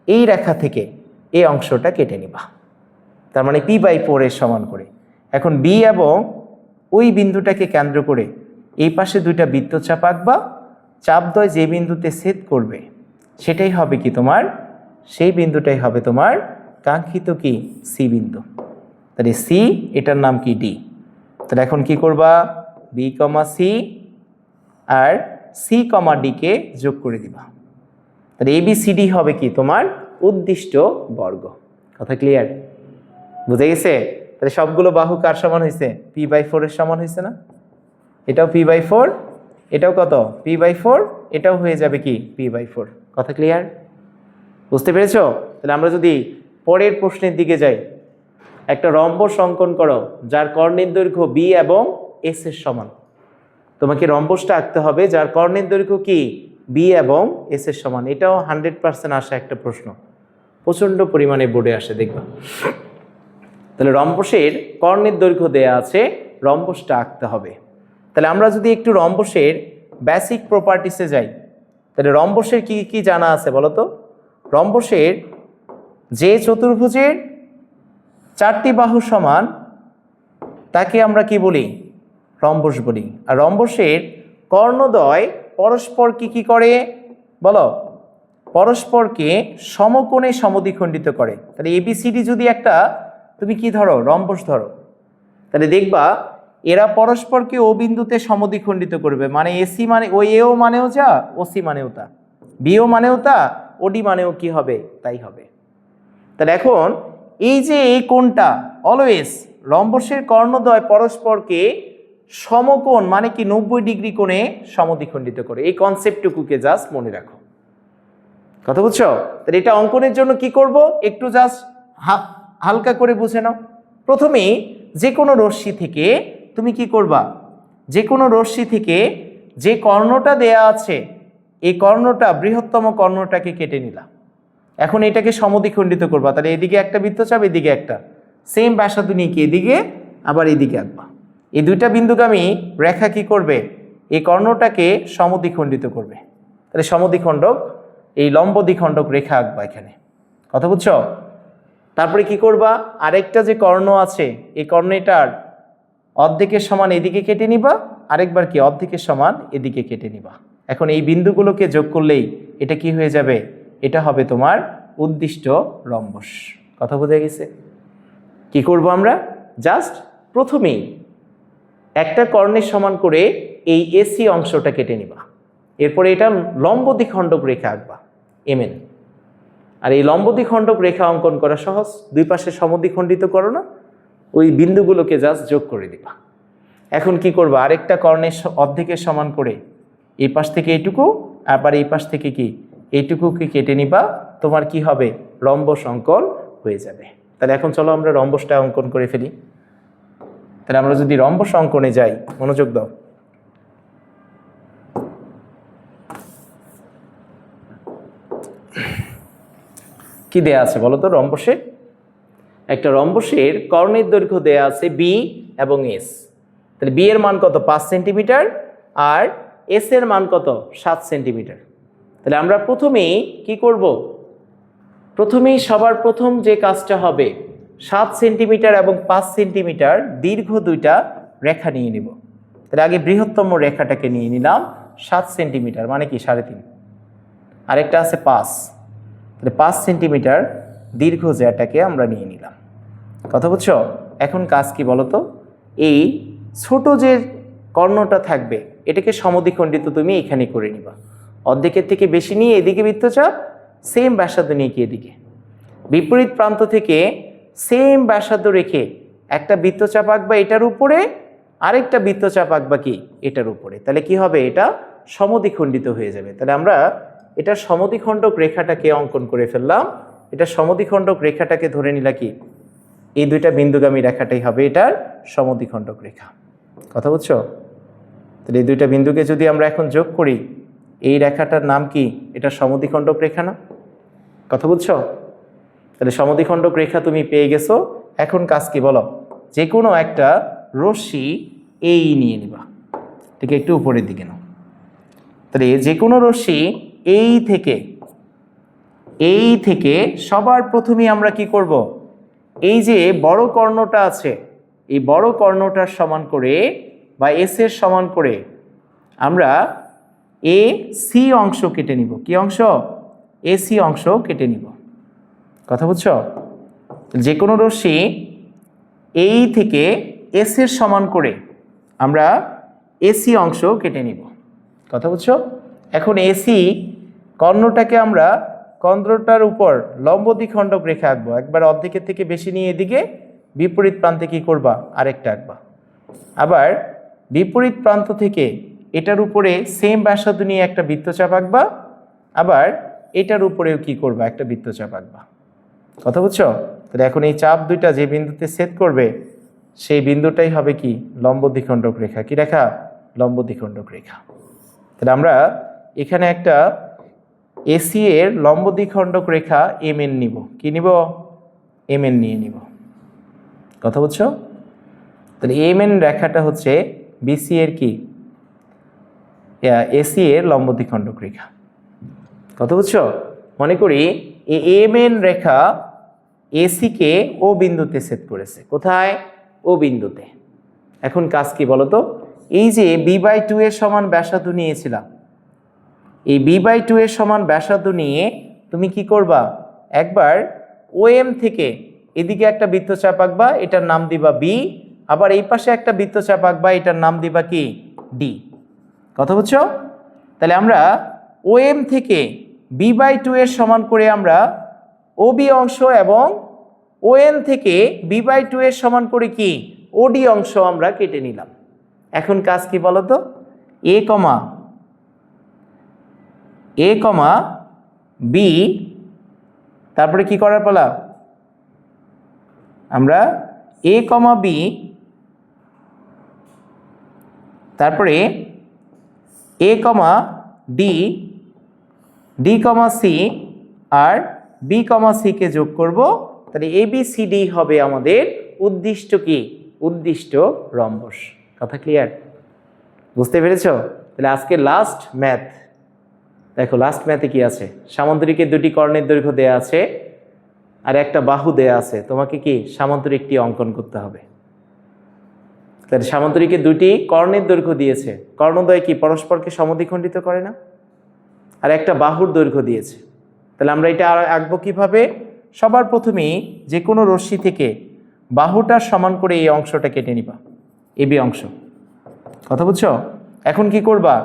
এই রেখা থেকে এই অংশটা কেটে নিবা। তার মানে p/4 এর সমান করে। এখন B এবং ওই বিন্দুটাকে কেন্দ্র করে এই পাশে দুইটা বৃত্তচাপ আঁকবা। চাপদ্বয় যে বিন্দুতে ছেদ করবে সেটাই হবে কি তোমার, সেই বিন্দুটাই হবে তোমার কাঙ্ক্ষিত কি C বিন্দু। তাহলে C, এটার নাম কি D। তাহলে এখন কি করবা, B, C আর C, D কে যোগ করে দিবা। তাহলে ABCD হবে কি তোমার উদ্দিষ্ট বর্গ। কথা ক্লিয়ার? বুঝে গেছে? তাহলে সবগুলো বাহু কার সমান হয়েছে? p/4 এর সমান হয়েছে না? এটাও p/4, এটাও কত p/4, এটাও হয়ে যাবে কি p/4। কথা ক্লিয়ার? বুঝতে পেরেছো? তাহলে আমরা যদি পরের প্রশ্নের দিকে যাই, একটা রম্বস অঙ্কন করো যার কর্ণের দৈর্ঘ্য B এবং S এর সমান। তোমাকে রম্বসটা আঁকতে হবে যার কর্ণের দৈর্ঘ্য কি B এবং S এর সমান। এটাও 100% আসা একটা প্রশ্ন, প্রচণ্ড পরিমাণে বোর্ডে আসে দেখবা। তাহলে রম্বসের কর্ণের দৈর্ঘ্য দেয়া আছে, রম্বসটা আঁকতে হবে। তাহলে আমরা যদি একটু রম্বসের বেসিক প্রপার্টিসে যাই, তাহলে রম্বসের কি কি জানা আছে বলো তো? রম্বসের যে চতুর্ভুজের 4টি বাহু সমান তাকে আমরা কি বলি, রম্বস বলি। আর রম্বসের কর্ণদ্বয় পরস্পর কি করে বলো, পরস্পরকে সমকোণে সমদ্বিখণ্ডিত করে। তাহলে ABCD যদি একটা তুমি কি ধরো, রম্বস ধরো, তাহলে দেখবা এরা পরস্পরকে ও বিন্দুতে সমদ্বিখণ্ডিত করবে। মানে AC মানে ওই AO মানেও যা, OC মানেও তা, BO মানেও তা, OD মানেও কি হবে তাই হবে। তাহলে এখন এই যে এই কোণটা অলওয়েজ রম্বসের কর্ণদ্বয় পরস্পরকে সমকোণ মানে কি 90 ডিগ্রি কোণে সমদ্বিখণ্ডিত করে। এই কনসেপ্টটুকুকে জাস্ট মনে রাখো। কথা বুঝছো? তাহলে এটা অঙ্কনের জন্য কি করব, একটু জাস্ট হালকা করে বুঝে নাও। প্রথমেই যে কোনো রশ্মি থেকে তুমি কি করবা, যে কোনো রশ্মি থেকে যে কর্ণটা দেয়া আছে এই কর্ণটা বৃহত্তম কর্ণটাকে কেটে নিলাম। এখন এটাকে সমদ্বিখণ্ডিত করবা। তাহলে এদিকে একটা বৃত্তচাপ, এদিকে একটা, সেম ব্যাসার্ধ নিয়ে কি এদিকে আবার এদিকে আঁকবা। এই দুইটা বিন্দুগামী রেখা কি করবে, এই কর্ণটাকে সমদ্বিখণ্ডিত করবে। তাহলে সমদ্বিখণ্ডক, এই লম্ব দ্বিখণ্ডক রেখা আঁকবা এখানে। কথা বুঝছো? তারপরে কি করবা, আরেকটা যে কর্ণ আছে এই কর্ণটার অর্ধেকের সমান এদিকে কেটে নিবা, আরেকবার কি অর্ধেকের সমান এদিকে কেটে নিবা। এখন এই বিন্দুগুলোকে যোগ করলেই এটা কি হয়ে যাবে, এটা হবে তোমার উদ্দিষ্ট রম্বস। কথা বোঝা গেছে? কি করব আমরা? জাস্ট প্রথমেই একটা কর্ণের সমান করে এই এসি অংশটা কেটে নিবা, এরপরে এটা লম্ব দ্বিখণ্ডক রেখা আঁকবা এমএন। আর এই লম্ব দ্বিখণ্ডক রেখা অঙ্কন করা সহজ, দুই পাশে সমদ্বিখণ্ডিত করো না, ওই বিন্দুগুলোকে জাস্ট যোগ করে দিবা। এখন কি করবা? আরেকটা কর্ণের অর্ধেকের সমান করে এই পাশ থেকে এইটুকু, আবার এই পাশ থেকে কি এইটুকুকে কেটে নিবা, তোমার কি হবে? রম্বস অঙ্কন হয়ে যাবে। তাহলে এখন চলো আমরা রম্বসটা অঙ্কন করে ফেলি। তাহলে আমরা যদি রম্বস অঙ্কনে যাই, মনোযোগ দাও। কি দেয়া আছে বলো তো রম্বসে? একটা রম্বসের কর্ণের দৈর্ঘ্য দেয়া আছে বি এবং এস। তাহলে বি এর মান কত? 5 সেন্টিমিটার, আর এস এর মান কত? 7 সেন্টিমিটার। তাহলে আমরা প্রথমেই কি করব? প্রথমেই সবার প্রথম যে কাজটা হবে, 7 সেন্টিমিটার এবং 5 সেন্টিমিটার দীর্ঘ দুইটা রেখা নিয়ে নিব। তাহলে আগে বৃহত্তম রেখাটাকে নিয়ে নিলাম 7 সেন্টিমিটার, মানে কি 3.5। আরেকটা আছে 5, তাহলে 5 সেন্টিমিটার দীর্ঘ যেটাকে আমরা নিয়ে নিলাম। কথা বুঝছো? এখন কাজ কি বলতো? এই ছোট যে কর্ণটা থাকবে এটাকে সমদ্বিখণ্ডিত তুমি এখানে করে নিবা। অর্ধেকের থেকে বেশি নিয়ে এদিকে বৃত্তচাপ, সেম ব্যাসার্ধ নিয়ে কি এদিকে। বিপরীত প্রান্ত থেকে সেম ব্যাসার্ধ রেখে একটা বৃত্তচাপ আঁকবা এটার উপরে, আরেকটা বৃত্তচাপ আঁকবা কি এটার উপরে। তাহলে কি হবে? এটা সমদ্বিখণ্ডিত হয়ে যাবে। তাহলে আমরা এটা সমদ্বিখণ্ডক রেখাটাকে অঙ্কন করে ফেললাম। এটা সমদ্বিখণ্ডক রেখাটাকে ধরে নিলা কি এই দুইটা বিন্দুগামী রেখাটাই হবে এটার সমদ্বিখণ্ডক রেখা। কথা বুঝছো? তাহলে এই দুইটা বিন্দুকে যদি আমরা এখন যোগ করি, এই রেখাটার নাম কি? এটা সমদ্বিখণ্ডক রেখা না? কথা বুঝছো? তাহলে সমদ্বিখণ্ডক রেখা তুমি পেয়ে গেছো। এখন কাজ কি বলো? যে কোনো একটা রশ্মি এই নিয়ে নিবা, ঠিক একটু উপরের দিকে নাও। তাহলে যে কোনো রশ্মি এই থেকে সবার প্রথমে আমরা কি করব? এই যে বড় কর্ণটা আছে, এই বড় কর্ণটার সমান করে বা এস এর সমান করে আমরা এ সি অংশ কেটে নিব। কি অংশ? এসি অংশ কেটে নিব। কথা বুঝছো? যে কোনো রশ্মি এই থেকে এস এর সমান করে আমরা এসি অংশ কেটে নিব। কথা বুঝছো? এখন এসি কর্ণটাকে আমরা কর্ণটার উপর লম্ব দ্বিখণ্ডক রেখা আঁকবো। একবার অর্ধেকের থেকে বেশি নিয়ে এদিকে, বিপরীত প্রান্তে কি করবা? আরেকটা আঁকবা। আবার বিপরীত প্রান্ত থেকে এটার উপরে সেম ব্যাসার্ধ নিয়ে একটা বৃত্তচাপ আঁকবা, আবার এটার উপরেও কি করবা? একটা বৃত্তচাপ আঁকবা। কথা বুঝছো? তাহলে এখন এই চাপ দুইটা যে বিন্দুতে ছেদ করবে সেই বিন্দুটাই হবে কি? লম্ব দ্বিখণ্ডক রেখা। কি রেখা? লম্ব দ্বিখণ্ডক রেখা। তাহলে আমরা এখানে একটা এসি এর লম্ব দ্বিখণ্ডক রেখা এম এন নিব। কি নিব? এম এন নিয়ে নিব। কথা বুঝছো? তাহলে এম এন রেখাটা হচ্ছে বিসি এর কি? এসি এর লম্ব দ্বিখণ্ডক রেখা। কথা বুঝছো? মনে করি এই এম এন রেখা এসি কে ও বিন্দুতে ছেদ করেছে। কোথায়? ও বিন্দুতে। এখন কাজ কি বলতো? এই যে b/2 এর সমান ব্যাসার্ধ নিয়েছিলাম, এই b/2 এর সমান ব্যাসার্ধ নিয়ে তুমি কি করবা? একবার ওএম থেকে এদিকে একটা বৃত্তচাপ আঁকবা, এটার নাম দিবা বি। আবার এই পাশে একটা বৃত্তচাপ আঁকবা, এটার নাম দিবা কি? ডি। কথা বুঝছো? তাহলে আমরা ওএম থেকে b/2 এর সমান করে আমরা ওবি অংশ এবং ওএন থেকে b/2 এর সমান করে কি ওডি অংশ আমরা কেটে নিলাম। এখন কাজ কি বলতো? এ কমা বি, তারপরে কি করার পালা? আমরা এ কমা বি, তারপরে এ কমা ডি, ডি কমা সি আর বি কমা সি কে যোগ করব। তাহলে ABCD হবে আমাদের উদ্দিষ্ট কি? উদ্দিষ্ট রম্বস। কথা ক্লিয়ার? বুঝতে পেরেছো? তাহলে আজকে লাস্ট ম্যাথ দেখো, লাস্ট ম্যাথে কি আছে? সামান্তরিকের দুটি কর্ণের দৈর্ঘ্য দেয়া আছে আর একটা বাহু দেয়া আছে। তোমাকে কি সামান্তরিকটি অঙ্কন করতে হবে। তাহলে সামান্তরিকের দুটি কর্ণের দৈর্ঘ্য দিয়েছে, কর্ণদ্বয় কি পরস্পরকে সমদ্বিখণ্ডিত করে না? আর একটা বাহুর দৈর্ঘ্য দিয়েছে। তাহলে আমরা এটা আঁকবো কিভাবে? সবার প্রথমেই যে কোনো রশ্মি থেকে বাহুটার সমান করে এই অংশটা কেটে নিবা, এবি অংশ। কথা বুঝছো? এখন কি করবা,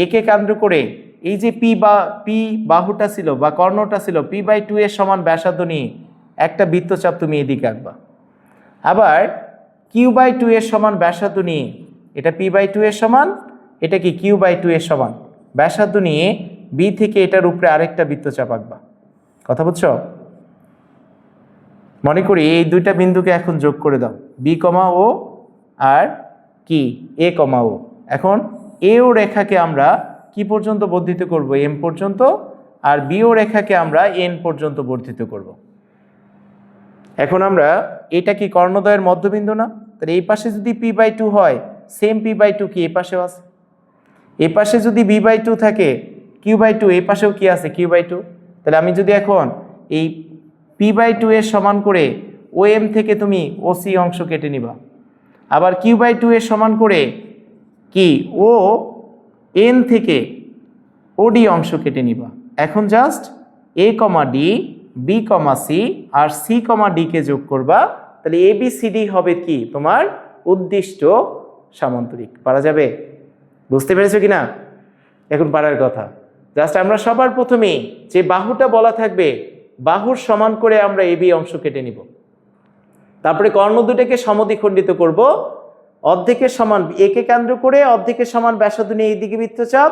একে কেন্দ্র করে এই যে পি বাহুটা ছিল বা কর্ণটা ছিল p/2 এর সমান ব্যাসার্ধ নিয়ে একটা বৃত্তচাপ তুমি এদিকে আঁকবা। আবার q/2 এর সমান ব্যাসার্ধ নিয়ে, এটা p/2 এর সমান, এটা কি q/2 এর সমান ব্যাসার্ধ নিয়ে বি থেকে এটার উপরে আরেকটা বৃত্তচাপ আঁকবা। কথা বুঝছো? মনে করি এই দুইটা বিন্দুকে এখন যোগ করে দাও, বি কমা ও আর কি এ কমা ও। এখন এ ও রেখাকে আমরা কি পর্যন্ত বর্ধিত করব, এম পর্যন্ত, আর বি ও রেখাকে আমরা এন পর্যন্ত বর্ধিত করব। এখন আমরা এটা কি কর্ণদ্বয়ের মধ্যবিন্দু না? তাহলে এই পাশে যদি p/2 হয়, সেম p/2 কি এই পাশেও আছে। এ পাশে যদি b/2 থাকে, q/2 এই পাশেও কি আছে q/2। তাহলে আমি যদি এখন এই p/2 এর সমান করে ও এম থেকে তুমি ও সি অংশ কেটে নিবা, আবার q/2 এর সমান করে কি ও এন থেকে ওডি অংশ কেটে নিবা। এখন just a comma D, B comma C R c comma D কে যোগ করবা, তাহলে এ বি সি ডি হবে কি তোমার উদ্দিষ্ট সামান্তরিক। পারা যাবে? বুঝতে পেরেছো কিনা? এখন পারার কথা। জাস্ট আমরা সবার প্রথমে যে বাহুটা বলা থাকবে, বাহুর সমান করে আমরা এ বি অংশ কেটে নিব। তারপরে কর্ণ দুটাকে সমদ্বিখণ্ডিত করব, অর্ধেকের সমান এ কে কেন্দ্র করে অর্ধেকের সমান ব্যাসার্ধ নিয়ে এইদিকে বৃত্তচাপ,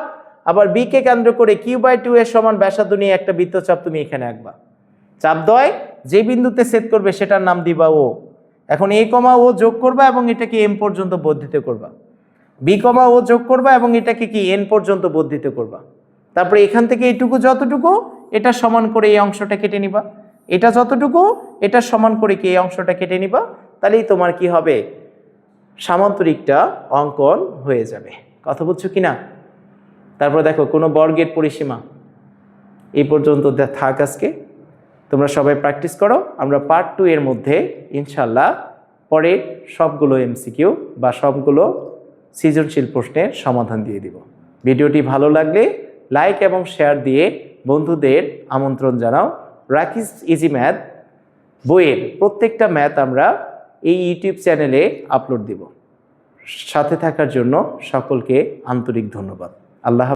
আবার বি কে কেন্দ্র করে q/2 এর সমান ব্যাসার্ধ নিয়ে একটা বৃত্তচাপ তুমি এখানে আঁকবা। চাপদ্বয় যে বিন্দুতে ছেদ করবে সেটার নাম দিবা ও। এখন এ কমা ও যোগ করবা এবং এটাকে এম পর্যন্ত বর্ধিত করবা, বি কমা ও যোগ করবা এবং এটাকে কি এন পর্যন্ত বর্ধিত করবা। তারপরে এখান থেকে এইটুকু যতটুকু এটা সমান করে এই অংশটা কেটে নিবা, এটা যতটুকু এটা সমান করে কি এই অংশটা কেটে নিবা, তাহলেই তোমার কি হবে, সামান্তরিকটা অঙ্কন হয়ে যাবে। কথা বুঝছো কিনা? তারপর দেখো কোনো বর্গের পরিসীমা এই পর্যন্ত থাক আজকে, তোমরা সবাই প্র্যাকটিস করো। আমরা পার্ট 2 এর মধ্যে ইনশাল্লাহ পরের সবগুলো এমসিকিউ বা সবগুলো সৃজনশীল প্রশ্নের সমাধান দিয়ে দিব। ভিডিওটি ভালো লাগলে লাইক এবং শেয়ার দিয়ে বন্ধুদের আমন্ত্রণ জানাও। রাকিস ইজি ম্যাথ বইয়ের প্রত্যেকটা ম্যাথ আমরা এই ইউটিউব চ্যানেলে আপলোড দিব। সাথে থাকার জন্য সকলকে আন্তরিক ধন্যবাদ। আল্লাহ।